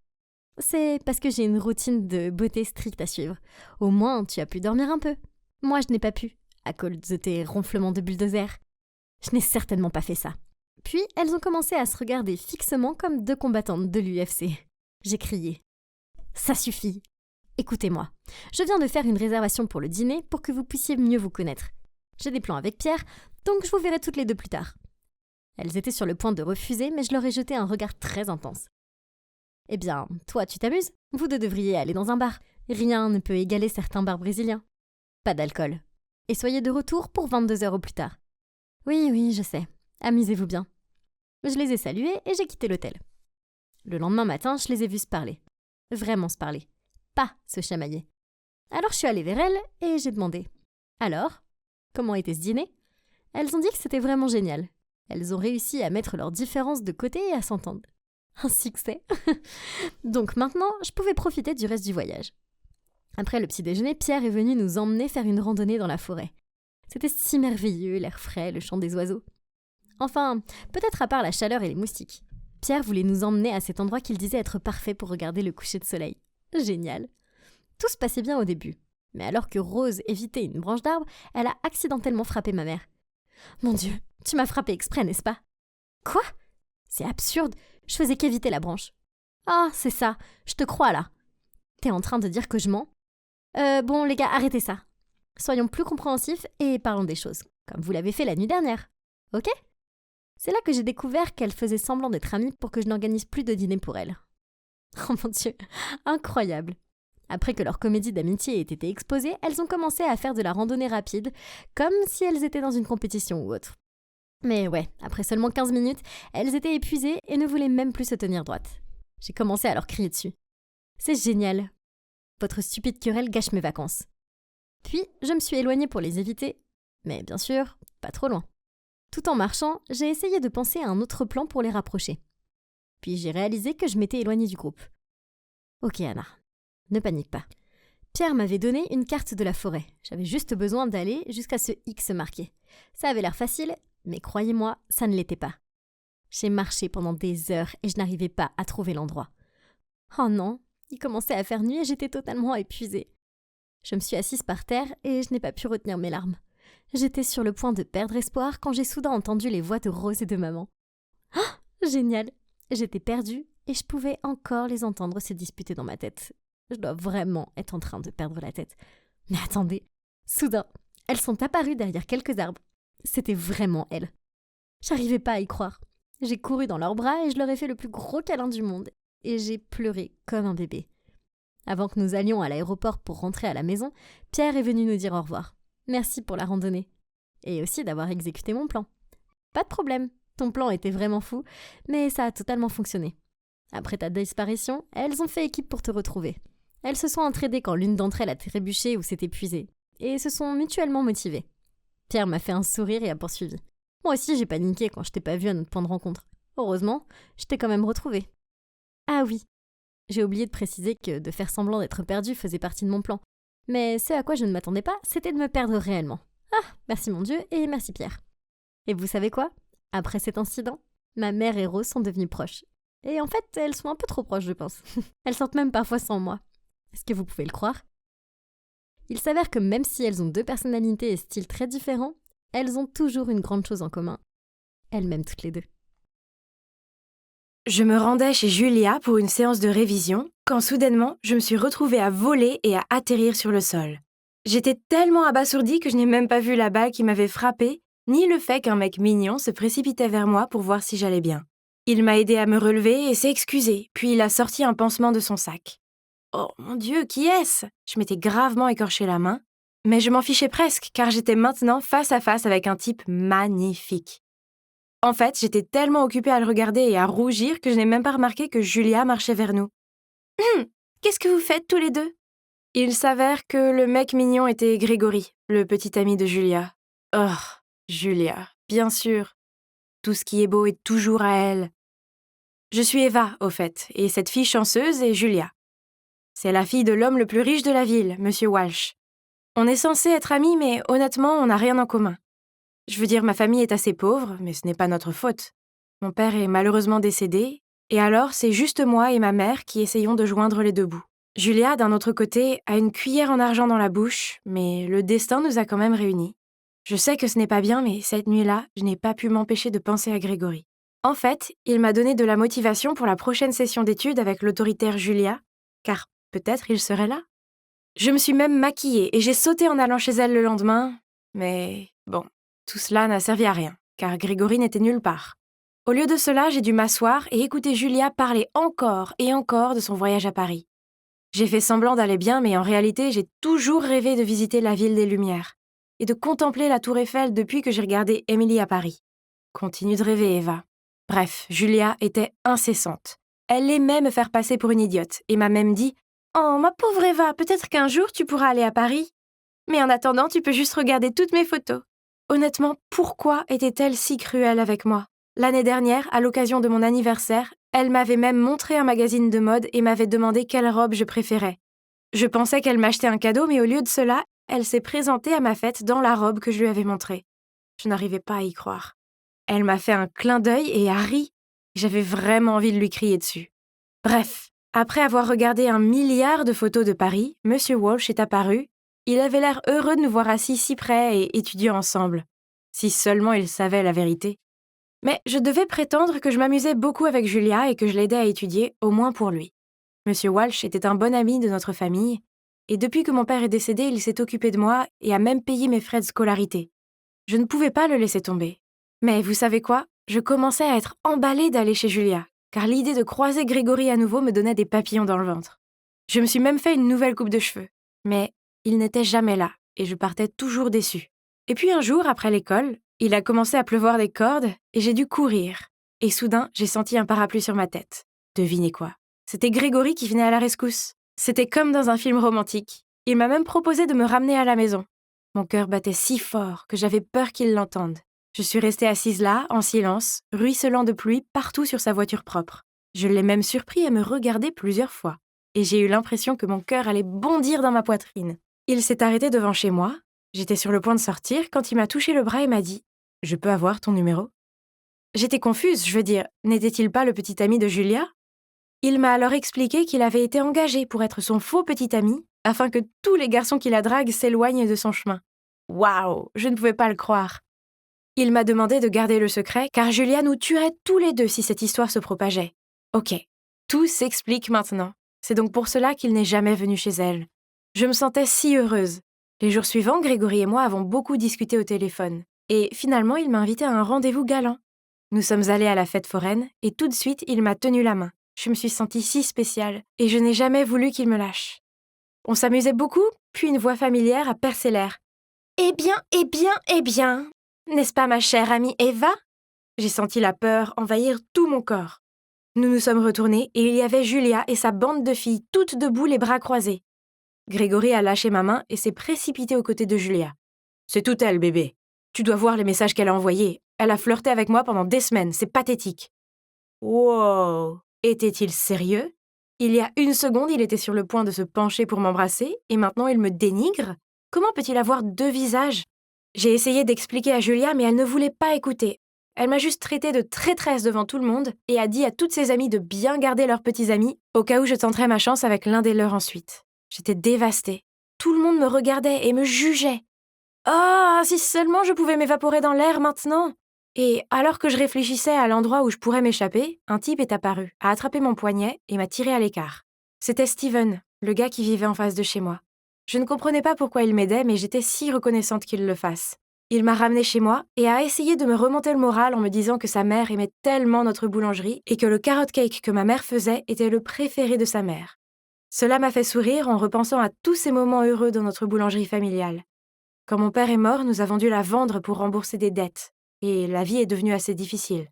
C'est parce que j'ai une routine de beauté stricte à suivre. Au moins, tu as pu dormir un peu. Moi, je n'ai pas pu, à cause de tes ronflements de bulldozer. Je n'ai certainement pas fait ça. Puis, elles ont commencé à se regarder fixement comme 2 combattantes de l'UFC. J'ai crié. Ça suffit. Écoutez-moi. Je viens de faire une réservation pour le dîner pour que vous puissiez mieux vous connaître. J'ai des plans avec Pierre, donc je vous verrai toutes les 2 plus tard. Elles étaient sur le point de refuser, mais je leur ai jeté un regard très intense. Eh bien, toi, tu t'amuses? Vous 2 devriez aller dans un bar. Rien ne peut égaler certains bars brésiliens. Pas d'alcool. Et soyez de retour pour 22 heures au plus tard. Oui, je sais. Amusez-vous bien. Je les ai salués et j'ai quitté l'hôtel. Le lendemain matin, je les ai vues se parler. Vraiment se parler. Pas se chamailler. Alors je suis allée vers elles et j'ai demandé « Alors, comment était ce dîner ?» Elles ont dit que c'était vraiment génial. Elles ont réussi à mettre leurs différences de côté et à s'entendre. Un succès. Donc maintenant, je pouvais profiter du reste du voyage. Après le petit déjeuner, Pierre est venu nous emmener faire une randonnée dans la forêt. C'était si merveilleux, l'air frais, le chant des oiseaux. Enfin, peut-être à part la chaleur et les moustiques. Pierre voulait nous emmener à cet endroit qu'il disait être parfait pour regarder le coucher de soleil. Génial. Tout se passait bien au début. Mais alors que Rose évitait une branche d'arbre, elle a accidentellement frappé ma mère. Mon Dieu, tu m'as frappé exprès, n'est-ce pas? Quoi? C'est absurde, je faisais qu'éviter la branche. Ah, c'est ça, je te crois là. T'es en train de dire que je mens? Bon les gars, arrêtez ça. Soyons plus compréhensifs et parlons des choses, comme vous l'avez fait la nuit dernière. Ok? C'est là que j'ai découvert qu'elle faisait semblant d'être amie pour que je n'organise plus de dîner pour elle. Oh mon Dieu, incroyable. Après que leur comédie d'amitié ait été exposée, elles ont commencé à faire de la randonnée rapide, comme si elles étaient dans une compétition ou autre. Mais ouais, après seulement 15 minutes, elles étaient épuisées et ne voulaient même plus se tenir droites. J'ai commencé à leur crier dessus. C'est génial. Votre stupide querelle gâche mes vacances. Puis, je me suis éloignée pour les éviter, mais bien sûr, pas trop loin. Tout en marchant, j'ai essayé de penser à un autre plan pour les rapprocher. Puis j'ai réalisé que je m'étais éloignée du groupe. Ok Anna, ne panique pas. Pierre m'avait donné une carte de la forêt. J'avais juste besoin d'aller jusqu'à ce X marqué. Ça avait l'air facile, mais croyez-moi, ça ne l'était pas. J'ai marché pendant des heures et je n'arrivais pas à trouver l'endroit. Oh non, il commençait à faire nuit et j'étais totalement épuisée. Je me suis assise par terre et je n'ai pas pu retenir mes larmes. J'étais sur le point de perdre espoir quand j'ai soudain entendu les voix de Rose et de maman. Oh, génial! J'étais perdue et je pouvais encore les entendre se disputer dans ma tête. Je dois vraiment être en train de perdre la tête. Mais attendez, soudain, elles sont apparues derrière quelques arbres. C'était vraiment elles. J'arrivais pas à y croire. J'ai couru dans leurs bras et je leur ai fait le plus gros câlin du monde. Et j'ai pleuré comme un bébé. Avant que nous allions à l'aéroport pour rentrer à la maison, Pierre est venu nous dire au revoir. Merci pour la randonnée. Et aussi d'avoir exécuté mon plan. Pas de problème, ton plan était vraiment fou, mais ça a totalement fonctionné. Après ta disparition, elles ont fait équipe pour te retrouver. Elles se sont entraidées quand l'une d'entre elles a trébuché ou s'est épuisée, et se sont mutuellement motivées. Pierre m'a fait un sourire et a poursuivi. Moi aussi j'ai paniqué quand je t'ai pas vu à notre point de rencontre. Heureusement, je t'ai quand même retrouvée. Ah oui, j'ai oublié de préciser que de faire semblant d'être perdue faisait partie de mon plan. Mais ce à quoi je ne m'attendais pas, c'était de me perdre réellement. Ah, merci mon Dieu et merci Pierre. Et vous savez quoi? Après cet incident, ma mère et Rose sont devenues proches. Et en fait, elles sont un peu trop proches, je pense. Elles sortent même parfois sans moi. Est-ce que vous pouvez le croire? Il s'avère que même si elles ont 2 personnalités et styles très différents, elles ont toujours une grande chose en commun. Elles m'aiment toutes les 2. Je me rendais chez Julia pour une séance de révision quand soudainement je me suis retrouvée à voler et à atterrir sur le sol. J'étais tellement abasourdie que je n'ai même pas vu la balle qui m'avait frappée, ni le fait qu'un mec mignon se précipitait vers moi pour voir si j'allais bien. Il m'a aidée à me relever et s'est excusé, puis il a sorti un pansement de son sac. Oh mon Dieu, qui est-ce? Je m'étais gravement écorché la main, mais je m'en fichais presque car j'étais maintenant face à face avec un type magnifique. En fait, j'étais tellement occupée à le regarder et à rougir que je n'ai même pas remarqué que Julia marchait vers nous. Qu'est-ce que vous faites tous les deux? Il s'avère que le mec mignon était Grégory, le petit ami de Julia. Oh, Julia, bien sûr. Tout ce qui est beau est toujours à elle. Je suis Eva, au fait, et cette fille chanceuse est Julia. C'est la fille de l'homme le plus riche de la ville, Monsieur Walsh. On est censé être amis, mais honnêtement, on n'a rien en commun. Je veux dire, ma famille est assez pauvre, mais ce n'est pas notre faute. Mon père est malheureusement décédé, et alors c'est juste moi et ma mère qui essayons de joindre les 2 bouts. Julia, d'un autre côté, a une cuillère en argent dans la bouche, mais le destin nous a quand même réunis. Je sais que ce n'est pas bien, mais cette nuit-là, je n'ai pas pu m'empêcher de penser à Grégory. En fait, il m'a donné de la motivation pour la prochaine session d'études avec l'autoritaire Julia, car peut-être il serait là. Je me suis même maquillée et j'ai sauté en allant chez elle le lendemain, mais bon, tout cela n'a servi à rien, car Grégory n'était nulle part. Au lieu de cela, j'ai dû m'asseoir et écouter Julia parler encore et encore de son voyage à Paris. J'ai fait semblant d'aller bien, mais en réalité, j'ai toujours rêvé de visiter la ville des Lumières et de contempler la Tour Eiffel depuis que j'ai regardé Émilie à Paris. Continue de rêver, Eva. Bref, Julia était incessante. Elle aimait me faire passer pour une idiote et m'a même dit « Oh, ma pauvre Eva, peut-être qu'un jour tu pourras aller à Paris. Mais en attendant, tu peux juste regarder toutes mes photos. » Honnêtement, pourquoi était-elle si cruelle avec moi? L'année dernière, à l'occasion de mon anniversaire, elle m'avait même montré un magazine de mode et m'avait demandé quelle robe je préférais. Je pensais qu'elle m'achetait un cadeau, mais au lieu de cela, elle s'est présentée à ma fête dans la robe que je lui avais montrée. Je n'arrivais pas à y croire. Elle m'a fait un clin d'œil et a ri. J'avais vraiment envie de lui crier dessus. Bref, après avoir regardé 1 milliard de photos de Paris, Monsieur Walsh est apparu. Il avait l'air heureux de nous voir assis si près et étudiant ensemble. Si seulement il savait la vérité. Mais je devais prétendre que je m'amusais beaucoup avec Julia et que je l'aidais à étudier, au moins pour lui. Monsieur Walsh était un bon ami de notre famille, et depuis que mon père est décédé, il s'est occupé de moi et a même payé mes frais de scolarité. Je ne pouvais pas le laisser tomber. Mais vous savez quoi? Je commençais à être emballée d'aller chez Julia, car l'idée de croiser Grégory à nouveau me donnait des papillons dans le ventre. Je me suis même fait une nouvelle coupe de cheveux, mais il n'était jamais là, et je partais toujours déçue. Et puis un jour, après l'école, il a commencé à pleuvoir des cordes, et j'ai dû courir. Et soudain, j'ai senti un parapluie sur ma tête. Devinez quoi? C'était Grégory qui venait à la rescousse. C'était comme dans un film romantique. Il m'a même proposé de me ramener à la maison. Mon cœur battait si fort que j'avais peur qu'il l'entende. Je suis restée assise là, en silence, ruisselant de pluie partout sur sa voiture propre. Je l'ai même surpris à me regarder plusieurs fois. Et j'ai eu l'impression que mon cœur allait bondir dans ma poitrine. Il s'est arrêté devant chez moi. J'étais sur le point de sortir quand il m'a touché le bras et m'a dit « Je peux avoir ton numéro ?» J'étais confuse, je veux dire, n'était-il pas le petit ami de Julia? Il m'a alors expliqué qu'il avait été engagé pour être son faux petit ami afin que tous les garçons qui la draguent s'éloignent de son chemin. Waouh, je ne pouvais pas le croire. Il m'a demandé de garder le secret car Julia nous tuerait tous les 2 si cette histoire se propageait. Ok, tout s'explique maintenant. C'est donc pour cela qu'il n'est jamais venu chez elle. Je me sentais si heureuse. Les jours suivants, Grégory et moi avons beaucoup discuté au téléphone. Et finalement, il m'a invité à un rendez-vous galant. Nous sommes allés à la fête foraine et tout de suite, il m'a tenu la main. Je me suis sentie si spéciale et je n'ai jamais voulu qu'il me lâche. On s'amusait beaucoup, puis une voix familière a percé l'air. « Eh bien, eh bien, eh bien, n'est-ce pas ma chère amie Eva ?» J'ai senti la peur envahir tout mon corps. Nous nous sommes retournés et il y avait Julia et sa bande de filles toutes debout les bras croisés. Grégory a lâché ma main et s'est précipité aux côtés de Julia. « C'est toute elle, bébé. Tu dois voir les messages qu'elle a envoyés. Elle a flirté avec moi pendant des semaines, c'est pathétique. » Wow! Était-il sérieux? Il y a 1 seconde, il était sur le point de se pencher pour m'embrasser et maintenant il me dénigre? Comment peut-il avoir 2 visages? J'ai essayé d'expliquer à Julia, mais elle ne voulait pas écouter. Elle m'a juste traitée de traîtresse devant tout le monde et a dit à toutes ses amies de bien garder leurs petits amis au cas où je tenterais ma chance avec l'un des leurs ensuite. J'étais dévastée. Tout le monde me regardait et me jugeait. Ah, si seulement je pouvais m'évaporer dans l'air maintenant! Et alors que je réfléchissais à l'endroit où je pourrais m'échapper, un type est apparu, a attrapé mon poignet et m'a tiré à l'écart. C'était Steven, le gars qui vivait en face de chez moi. Je ne comprenais pas pourquoi il m'aidait, mais j'étais si reconnaissante qu'il le fasse. Il m'a ramenée chez moi et a essayé de me remonter le moral en me disant que sa mère aimait tellement notre boulangerie et que le carrot cake que ma mère faisait était le préféré de sa mère. Cela m'a fait sourire en repensant à tous ces moments heureux dans notre boulangerie familiale. Quand mon père est mort, nous avons dû la vendre pour rembourser des dettes, et la vie est devenue assez difficile.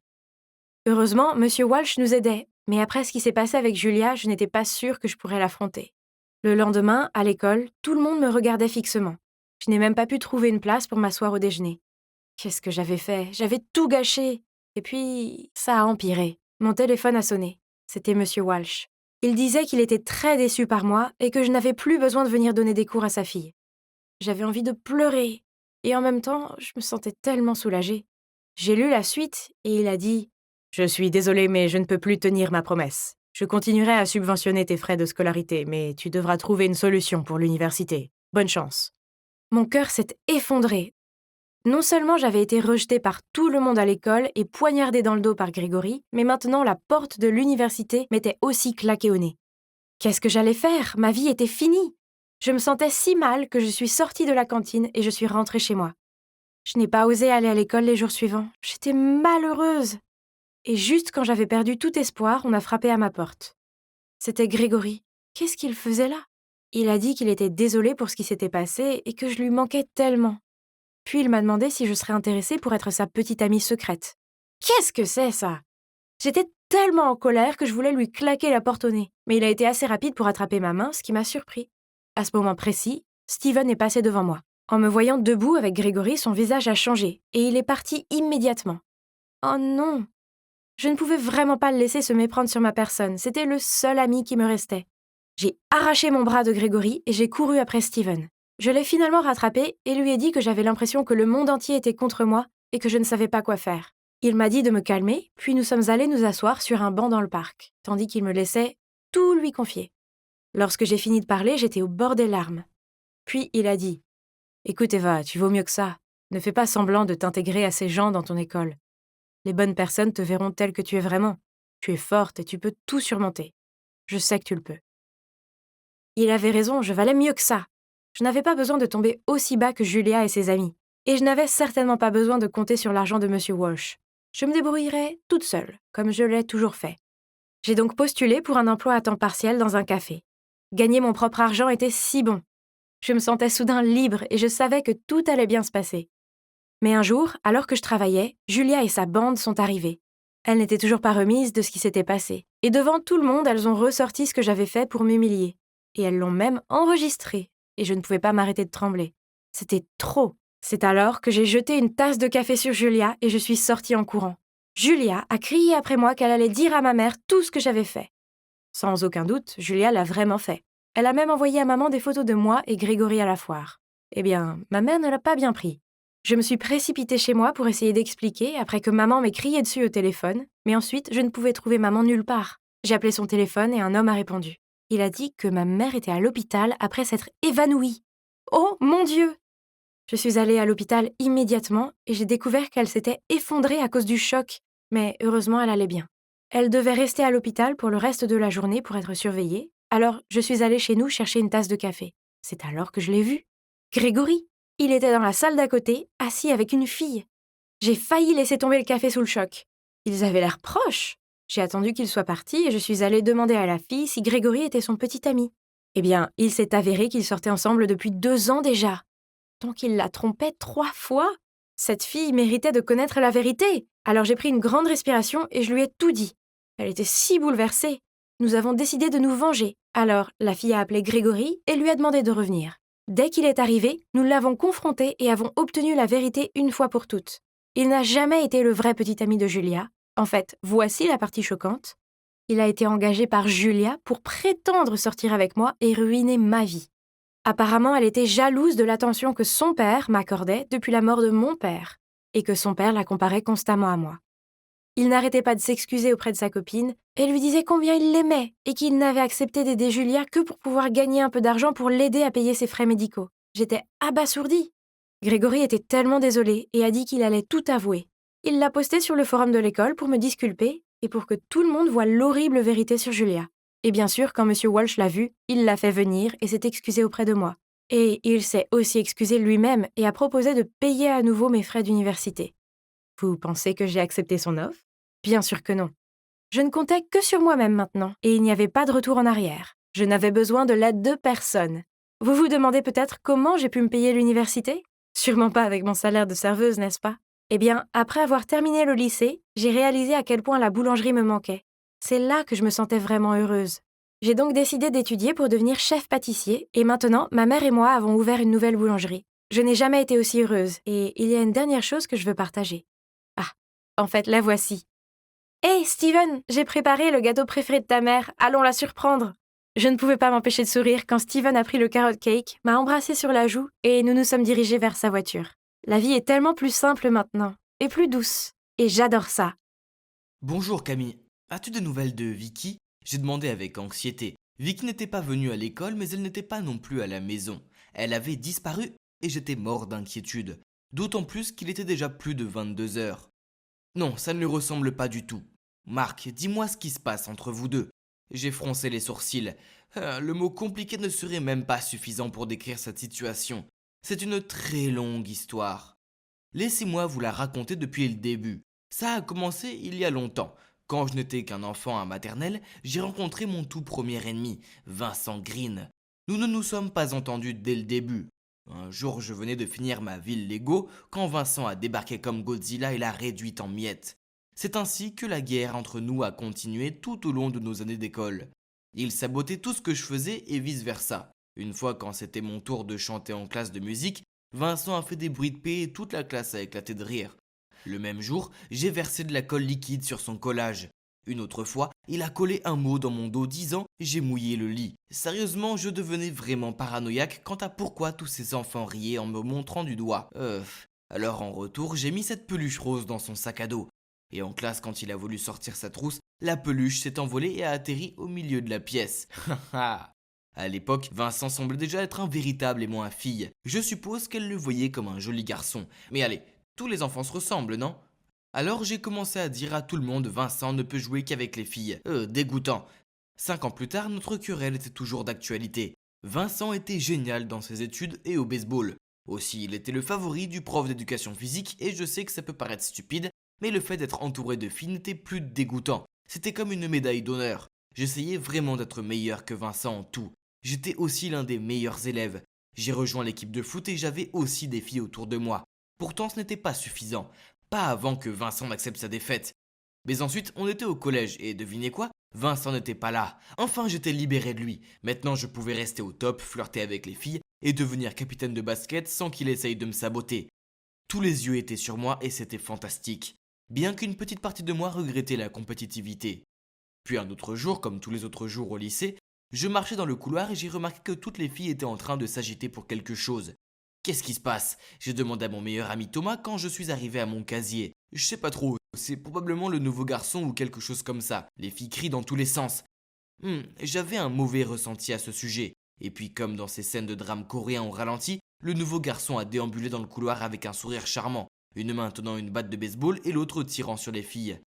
Heureusement, M. Walsh nous aidait, mais après ce qui s'est passé avec Julia, je n'étais pas sûre que je pourrais l'affronter. Le lendemain, à l'école, tout le monde me regardait fixement. Je n'ai même pas pu trouver une place pour m'asseoir au déjeuner. Qu'est-ce que j'avais fait? J'avais tout gâché. Et puis, ça a empiré. Mon téléphone a sonné. C'était M. Walsh. Il disait qu'il était très déçu par moi et que je n'avais plus besoin de venir donner des cours à sa fille. J'avais envie de pleurer. Et en même temps, je me sentais tellement soulagée. J'ai lu la suite et il a dit « Je suis désolé, mais je ne peux plus tenir ma promesse. Je continuerai à subventionner tes frais de scolarité, mais tu devras trouver une solution pour l'université. Bonne chance. » Mon cœur s'est effondré. Non seulement j'avais été rejetée par tout le monde à l'école et poignardée dans le dos par Grégory, mais maintenant la porte de l'université m'était aussi claquée au nez. Qu'est-ce que j'allais faire? Ma vie était finie. Je me sentais si mal que je suis sortie de la cantine et je suis rentrée chez moi. Je n'ai pas osé aller à l'école les jours suivants. J'étais malheureuse. Et juste quand j'avais perdu tout espoir, on a frappé à ma porte. C'était Grégory. Qu'est-ce qu'il faisait là? Il a dit qu'il était désolé pour ce qui s'était passé et que je lui manquais tellement. Puis il m'a demandé si je serais intéressée pour être sa petite amie secrète. Qu'est-ce que c'est ça? J'étais tellement en colère que je voulais lui claquer la porte au nez, mais il a été assez rapide pour attraper ma main, ce qui m'a surpris. À ce moment précis, Steven est passé devant moi. En me voyant debout avec Grégory, son visage a changé et il est parti immédiatement. Oh non! Je ne pouvais vraiment pas le laisser se méprendre sur ma personne, c'était le seul ami qui me restait. J'ai arraché mon bras de Grégory et j'ai couru après Steven. Je l'ai finalement rattrapé et lui ai dit que j'avais l'impression que le monde entier était contre moi et que je ne savais pas quoi faire. Il m'a dit de me calmer, puis nous sommes allés nous asseoir sur un banc dans le parc, tandis qu'il me laissait tout lui confier. Lorsque j'ai fini de parler, j'étais au bord des larmes. Puis il a dit « Écoute Eva, tu vaux mieux que ça. Ne fais pas semblant de t'intégrer à ces gens dans ton école. Les bonnes personnes te verront telle que tu es vraiment. Tu es forte et tu peux tout surmonter. Je sais que tu le peux. » Il avait raison, je valais mieux que ça. Je n'avais pas besoin de tomber aussi bas que Julia et ses amis. Et je n'avais certainement pas besoin de compter sur l'argent de M. Walsh. Je me débrouillerais toute seule, comme je l'ai toujours fait. J'ai donc postulé pour un emploi à temps partiel dans un café. Gagner mon propre argent était si bon. Je me sentais soudain libre et je savais que tout allait bien se passer. Mais un jour, alors que je travaillais, Julia et sa bande sont arrivées. Elles n'étaient toujours pas remises de ce qui s'était passé. Et devant tout le monde, elles ont ressorti ce que j'avais fait pour m'humilier. Et elles l'ont même enregistré. Et je ne pouvais pas m'arrêter de trembler. C'était trop. C'est alors que j'ai jeté une tasse de café sur Julia et je suis sortie en courant. Julia a crié après moi qu'elle allait dire à ma mère tout ce que j'avais fait. Sans aucun doute, Julia l'a vraiment fait. Elle a même envoyé à maman des photos de moi et Grégory à la foire. Eh bien, ma mère ne l'a pas bien pris. Je me suis précipitée chez moi pour essayer d'expliquer après que maman m'ait crié dessus au téléphone, mais ensuite je ne pouvais trouver maman nulle part. J'ai appelé son téléphone et un homme a répondu. Il a dit que ma mère était à l'hôpital après s'être évanouie. Oh mon Dieu! Je suis allée à l'hôpital immédiatement et j'ai découvert qu'elle s'était effondrée à cause du choc, mais heureusement elle allait bien. Elle devait rester à l'hôpital pour le reste de la journée pour être surveillée, alors je suis allée chez nous chercher une tasse de café. C'est alors que je l'ai vu. Grégory! Il était dans la salle d'à côté, assis avec une fille. J'ai failli laisser tomber le café sous le choc. Ils avaient l'air proches. J'ai attendu qu'il soit parti et je suis allée demander à la fille si Grégory était son petit ami. Eh bien, il s'est avéré qu'ils sortaient ensemble depuis 2 ans déjà. Donc il la trompait 3 fois. Cette fille méritait de connaître la vérité. Alors j'ai pris une grande respiration et je lui ai tout dit. Elle était si bouleversée. Nous avons décidé de nous venger. Alors la fille a appelé Grégory et lui a demandé de revenir. Dès qu'il est arrivé, nous l'avons confronté et avons obtenu la vérité une fois pour toutes. Il n'a jamais été le vrai petit ami de Julia. En fait, voici la partie choquante. Il a été engagé par Julia pour prétendre sortir avec moi et ruiner ma vie. Apparemment, elle était jalouse de l'attention que son père m'accordait depuis la mort de mon père. et que son père la comparait constamment à moi. Il n'arrêtait pas de s'excuser auprès de sa copine et lui disait combien il l'aimait et qu'il n'avait accepté d'aider Julia que pour pouvoir gagner un peu d'argent pour l'aider à payer ses frais médicaux. J'étais abasourdie. Grégory était tellement désolé et a dit qu'il allait tout avouer. Il l'a posté sur le forum de l'école pour me disculper et pour que tout le monde voie l'horrible vérité sur Julia. Et bien sûr, quand M. Walsh l'a vu, il l'a fait venir et s'est excusé auprès de moi. Et il s'est aussi excusé lui-même et a proposé de payer à nouveau mes frais d'université. Vous pensez que j'ai accepté son offre ? Bien sûr que non. Je ne comptais que sur moi-même maintenant, et il n'y avait pas de retour en arrière. Je n'avais besoin de l'aide de personne. Vous vous demandez peut-être comment j'ai pu me payer l'université ? Sûrement pas avec mon salaire de serveuse, n'est-ce pas ? Eh bien, après avoir terminé le lycée, j'ai réalisé à quel point la boulangerie me manquait. C'est là que je me sentais vraiment heureuse. J'ai donc décidé d'étudier pour devenir chef pâtissier, et maintenant, ma mère et moi avons ouvert une nouvelle boulangerie. Je n'ai jamais été aussi heureuse, et il y a une dernière chose que je veux partager. Ah, en fait, la voici. Hey, Steven, j'ai préparé le gâteau préféré de ta mère, allons la surprendre. Je ne pouvais pas m'empêcher de sourire quand Steven a pris le carrot cake, m'a embrassé sur la joue et nous nous sommes dirigés vers sa voiture. La vie est tellement plus simple maintenant, et plus douce, et j'adore ça. Bonjour Camille, as-tu des nouvelles de Vicky ? J'ai demandé avec anxiété. Vicky n'était pas venue à l'école, mais elle n'était pas non plus à la maison. Elle avait disparu et j'étais mort d'inquiétude. D'autant plus qu'il était déjà plus de 22 heures. Non, ça ne lui ressemble pas du tout. Marc, dis-moi ce qui se passe entre vous deux. J'ai froncé les sourcils. Le mot compliqué ne serait même pas suffisant pour décrire cette situation. C'est une très longue histoire. Laissez-moi vous la raconter depuis le début. Ça a commencé il y a longtemps. Quand je n'étais qu'un enfant à maternelle, j'ai rencontré mon tout premier ennemi, Vincent Green. Nous ne nous sommes pas entendus dès le début. Un jour, je venais de finir ma ville Lego quand Vincent a débarqué comme Godzilla et l'a réduite en miettes. C'est ainsi que la guerre entre nous a continué tout au long de nos années d'école. Il sabotait tout ce que je faisais et vice-versa. Une fois, quand c'était mon tour de chanter en classe de musique, Vincent a fait des bruits de paix et toute la classe a éclaté de rire. Le même jour, j'ai versé de la colle liquide sur son collage. Une autre fois, il a collé un mot dans mon dos disant « J'ai mouillé le lit ». Sérieusement, je devenais vraiment paranoïaque quant à pourquoi tous ces enfants riaient en me montrant du doigt. Alors en retour, j'ai mis cette peluche rose dans son sac à dos. Et en classe, quand il a voulu sortir sa trousse, la peluche s'est envolée et a atterri au milieu de la pièce. À l'époque, Vincent semblait déjà être un véritable aimant à fille. Je suppose qu'elle le voyait comme un joli garçon. Mais allez, tous les enfants se ressemblent, non ? Alors j'ai commencé à dire à tout le monde Vincent ne peut jouer qu'avec les filles. Dégoûtant. 5 ans plus tard, notre querelle était toujours d'actualité. Vincent était génial dans ses études et au baseball. Aussi, il était le favori du prof d'éducation physique et je sais que ça peut paraître stupide, mais le fait d'être entouré de filles n'était plus dégoûtant. C'était comme une médaille d'honneur. J'essayais vraiment d'être meilleur que Vincent en tout. J'étais aussi l'un des meilleurs élèves. J'ai rejoint l'équipe de foot et j'avais aussi des filles autour de moi. Pourtant, ce n'était pas suffisant. Pas avant que Vincent n'accepte sa défaite. Mais ensuite, on était au collège et devinez quoi ? Vincent n'était pas là. Enfin, j'étais libéré de lui. Maintenant, je pouvais rester au top, flirter avec les filles et devenir capitaine de basket sans qu'il essaye de me saboter. Tous les yeux étaient sur moi et c'était fantastique. Bien qu'une petite partie de moi regrettait la compétitivité. Puis un autre jour, comme tous les autres jours au lycée, je marchais dans le couloir et j'ai remarqué que toutes les filles étaient en train de s'agiter pour quelque chose. Qu'est-ce qui se passe ? J'ai demandé à mon meilleur ami Thomas quand je suis arrivé à mon casier. Je sais pas trop, c'est probablement le nouveau garçon ou quelque chose comme ça. Les filles crient dans tous les sens. J'avais un mauvais ressenti à ce sujet. Et puis comme dans ces scènes de drame coréen au ralenti, le nouveau garçon a déambulé dans le couloir avec un sourire charmant, une main tenant une batte de baseball et l'autre tirant sur les filles.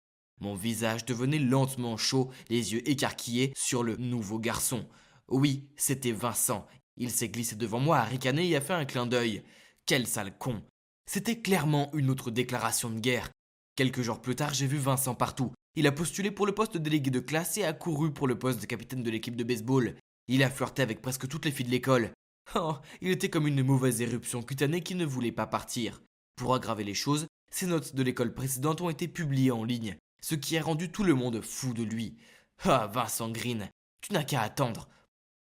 Mon visage devenait lentement chaud, les yeux écarquillés sur le nouveau garçon. Oui, c'était Vincent. Il s'est glissé devant moi, a ricané et a fait un clin d'œil. Quel sale con. C'était clairement une autre déclaration de guerre. Quelques jours plus tard, j'ai vu Vincent partout. Il a postulé pour le poste de délégué de classe et a couru pour le poste de capitaine de l'équipe de baseball. Il a flirté avec presque toutes les filles de l'école. Oh, il était comme une mauvaise éruption cutanée qui ne voulait pas partir. Pour aggraver les choses, ses notes de l'école précédente ont été publiées en ligne, ce qui a rendu tout le monde fou de lui. Ah, Vincent Green, tu n'as qu'à attendre.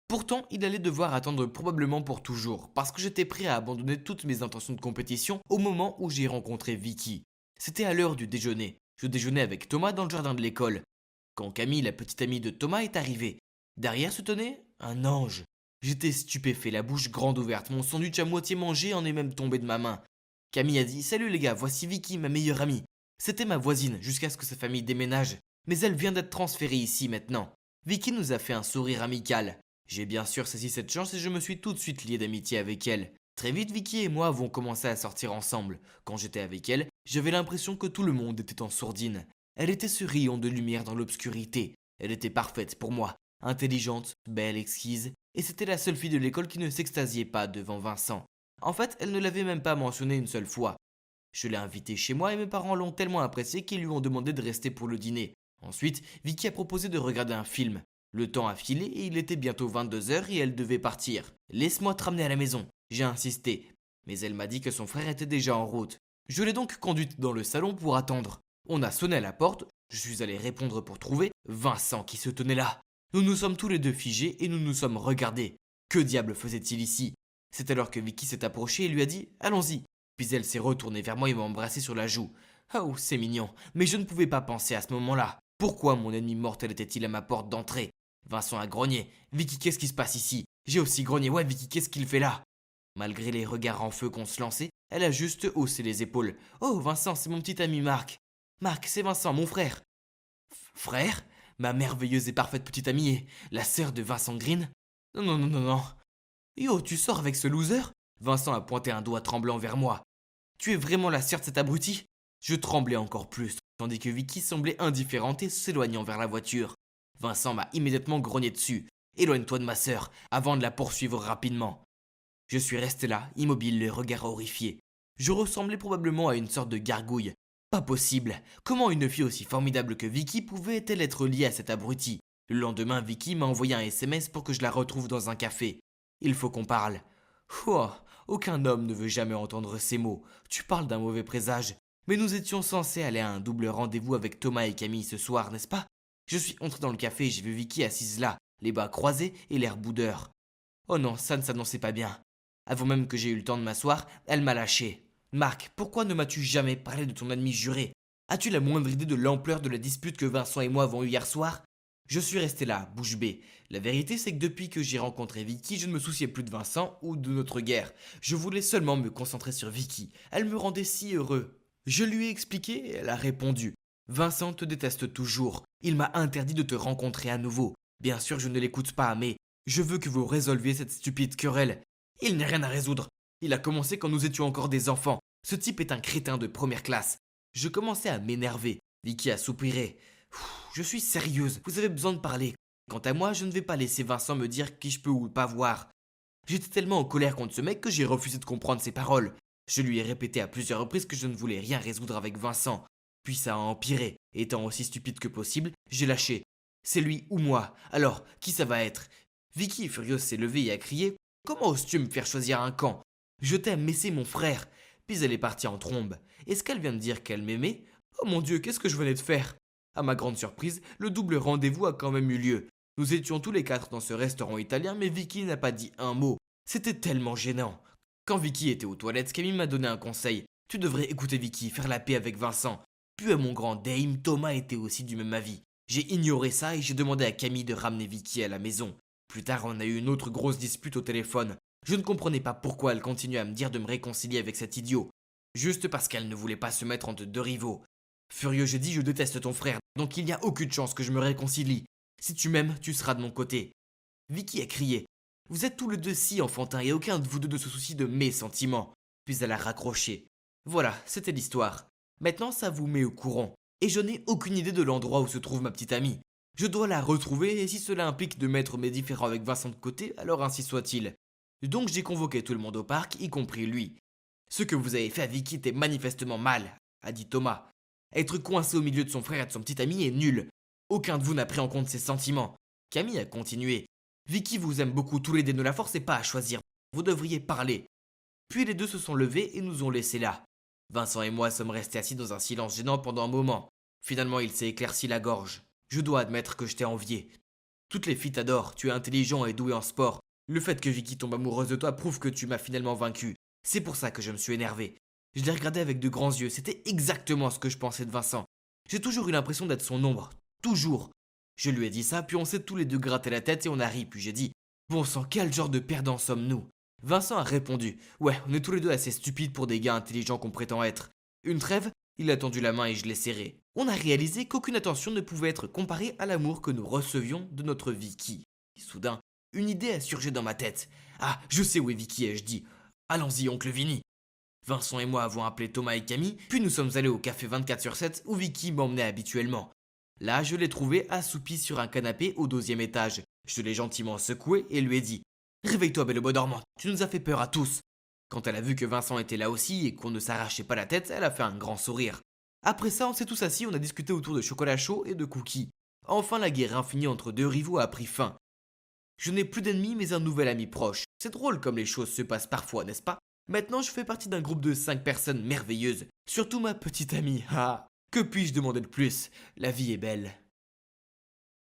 Pourtant, il allait devoir attendre probablement pour toujours, parce que j'étais prêt à abandonner toutes mes intentions de compétition au moment où j'ai rencontré Vicky. C'était à l'heure du déjeuner. Je déjeunais avec Thomas dans le jardin de l'école. Quand Camille, la petite amie de Thomas, est arrivée. Derrière se tenait un ange. J'étais stupéfait, la bouche grande ouverte. Mon sandwich à moitié mangé en est même tombé de ma main. Camille a dit « Salut les gars, voici Vicky, ma meilleure amie. » C'était ma voisine jusqu'à ce que sa famille déménage, mais elle vient d'être transférée ici maintenant. Vicky nous a fait un sourire amical. J'ai bien sûr saisi cette chance et je me suis tout de suite lié d'amitié avec elle. Très vite, Vicky et moi avons commencé à sortir ensemble. Quand j'étais avec elle, j'avais l'impression que tout le monde était en sourdine. Elle était ce rayon de lumière dans l'obscurité. Elle était parfaite pour moi, intelligente, belle, exquise, et c'était la seule fille de l'école qui ne s'extasiait pas devant Vincent. En fait, elle ne l'avait même pas mentionné une seule fois. Je l'ai invitée chez moi et mes parents l'ont tellement appréciée qu'ils lui ont demandé de rester pour le dîner. Ensuite, Vicky a proposé de regarder un film. Le temps a filé et il était bientôt 22h et elle devait partir. « Laisse-moi te ramener à la maison », j'ai insisté. Mais elle m'a dit que son frère était déjà en route. Je l'ai donc conduite dans le salon pour attendre. On a sonné à la porte, je suis allé répondre pour trouver Vincent qui se tenait là. Nous nous sommes tous les deux figés et nous nous sommes regardés. Que diable faisait-il ici? C'est alors que Vicky s'est approchée et lui a dit « Allons-y ». Puis elle s'est retournée vers moi et m'a embrassé sur la joue. Oh, c'est mignon, mais je ne pouvais pas penser à ce moment-là. Pourquoi mon ennemi mortel était-il à ma porte d'entrée? Vincent a grogné. « Vicky, qu'est-ce qui se passe ici ?» J'ai aussi grogné. « Ouais, Vicky, qu'est-ce qu'il fait là ?» Malgré les regards en feu qu'on se lançait, elle a juste haussé les épaules. « Oh, Vincent, c'est mon petit ami Marc. »« Marc, c'est Vincent, mon frère. »« Frère? Ma merveilleuse et parfaite petite amie est la sœur de Vincent Green? »« Non, non, non, non, non. »« Yo, tu sors avec ce loser ?» Vincent a pointé un doigt tremblant vers moi. « Tu es vraiment la sœur de cet abruti ?» Je tremblais encore plus, tandis que Vicky semblait indifférente et s'éloignant vers la voiture. Vincent m'a immédiatement grogné dessus. « Éloigne-toi de ma sœur, avant de la poursuivre rapidement. » Je suis resté là, immobile, le regard horrifié. Je ressemblais probablement à une sorte de gargouille. Pas possible. Comment une fille aussi formidable que Vicky pouvait-elle être liée à cet abruti? Le lendemain, Vicky m'a envoyé un SMS pour que je la retrouve dans un café. Il faut qu'on parle. Ouah, aucun homme ne veut jamais entendre ces mots. Tu parles d'un mauvais présage. Mais nous étions censés aller à un double rendez-vous avec Thomas et Camille ce soir, n'est-ce pas? Je suis entré dans le café et j'ai vu Vicky assise là, les bras croisés et l'air boudeur. Oh non, ça ne s'annonçait pas bien. Avant même que j'aie eu le temps de m'asseoir, elle m'a lâché. « Marc, pourquoi ne m'as-tu jamais parlé de ton ennemi juré? As-tu la moindre idée de l'ampleur de la dispute que Vincent et moi avons eue hier soir ?» Je suis resté là, bouche bée. La vérité, c'est que depuis que j'ai rencontré Vicky, je ne me souciais plus de Vincent ou de notre guerre. Je voulais seulement me concentrer sur Vicky. Elle me rendait si heureux. Je lui ai expliqué et elle a répondu. « Vincent te déteste toujours. Il m'a interdit de te rencontrer à nouveau. Bien sûr, je ne l'écoute pas, mais je veux que vous résolviez cette stupide querelle. Il n'y a rien à résoudre. Il a commencé quand nous étions encore des enfants. Ce type est un crétin de première classe. » Je commençais à m'énerver. Vicky a soupiré. « Je suis sérieuse, vous avez besoin de parler. Quant à moi, je ne vais pas laisser Vincent me dire qui je peux ou pas voir. » J'étais tellement en colère contre ce mec que j'ai refusé de comprendre ses paroles. Je lui ai répété à plusieurs reprises que je ne voulais rien résoudre avec Vincent. Puis ça a empiré. Étant aussi stupide que possible, j'ai lâché. C'est lui ou moi. Alors, qui ça va être? Vicky, furieuse, s'est levée et a crié. « Comment oses-tu me faire choisir un camp? Je t'aime, mais c'est mon frère. » Puis elle est partie en trombe. Est-ce qu'elle vient de dire qu'elle m'aimait? Oh mon Dieu, qu'est-ce que je venais de faire? À ma grande surprise, le double rendez-vous a quand même eu lieu. Nous étions tous les quatre dans ce restaurant italien, mais Vicky n'a pas dit un mot. C'était tellement gênant. Quand Vicky était aux toilettes, Camille m'a donné un conseil. Tu devrais écouter Vicky, faire la paix avec Vincent. Puis à mon grand dame, Thomas était aussi du même avis. J'ai ignoré ça et j'ai demandé à Camille de ramener Vicky à la maison. Plus tard, on a eu une autre grosse dispute au téléphone. Je ne comprenais pas pourquoi elle continuait à me dire de me réconcilier avec cet idiot. Juste parce qu'elle ne voulait pas se mettre entre deux rivaux. Furieux, j'ai dit je déteste ton frère, donc il n'y a aucune chance que je me réconcilie. Si tu m'aimes, tu seras de mon côté. Vicky a crié. Vous êtes tous les deux si enfantins et aucun de vous deux ne se soucie de mes sentiments. Puis elle a raccroché. Voilà, c'était l'histoire. Maintenant, ça vous met au courant. Et je n'ai aucune idée de l'endroit où se trouve ma petite amie. Je dois la retrouver et si cela implique de mettre mes différends avec Vincent de côté, alors ainsi soit-il. Donc j'ai convoqué tout le monde au parc, y compris lui. Ce que vous avez fait à Vicky était manifestement mal, a dit Thomas. Être coincé au milieu de son frère et de son petit ami est nul. Aucun de vous n'a pris en compte ses sentiments. Camille a continué. Vicky vous aime beaucoup tous les deux, ne la forcez pas à choisir. Vous devriez parler. Puis les deux se sont levés et nous ont laissés là. Vincent et moi sommes restés assis dans un silence gênant pendant un moment. Finalement, il s'est éclairci la gorge. Je dois admettre que je t'ai envié. Toutes les filles t'adorent, tu es intelligent et doué en sport. Le fait que Vicky tombe amoureuse de toi prouve que tu m'as finalement vaincu. C'est pour ça que je me suis énervé. Je l'ai regardé avec de grands yeux, c'était exactement ce que je pensais de Vincent. J'ai toujours eu l'impression d'être son ombre, toujours. Je lui ai dit ça, puis on s'est tous les deux gratté la tête et on a ri, puis j'ai dit « Bon sang, quel genre de perdants sommes-nous » Vincent a répondu. Ouais, on est tous les deux assez stupides pour des gars intelligents qu'on prétend être. Une trêve? Il a tendu la main et je l'ai serré. On a réalisé qu'aucune attention ne pouvait être comparée à l'amour que nous recevions de notre Vicky. Et soudain, une idée a surgi dans ma tête. Ah, je sais où est Vicky, ai-je dit. Allons-y, oncle Vinny. Vincent et moi avons appelé Thomas et Camille, puis nous sommes allés au café 24/7 où Vicky m'emmenait habituellement. Là, je l'ai trouvée assoupie sur un canapé au 12e étage. Je l'ai gentiment secouée et lui ai dit « Réveille-toi, belle bois dormante, tu nous as fait peur à tous !» Quand elle a vu que Vincent était là aussi et qu'on ne s'arrachait pas la tête, elle a fait un grand sourire. Après ça, on s'est tous assis, on a discuté autour de chocolat chaud et de cookies. Enfin, la guerre infinie entre deux rivaux a pris fin. Je n'ai plus d'ennemis, mais un nouvel ami proche. C'est drôle comme les choses se passent parfois, n'est-ce pas? Maintenant, je fais partie d'un groupe de 5 personnes merveilleuses. Surtout ma petite amie. Ah, que puis-je demander de plus? La vie est belle.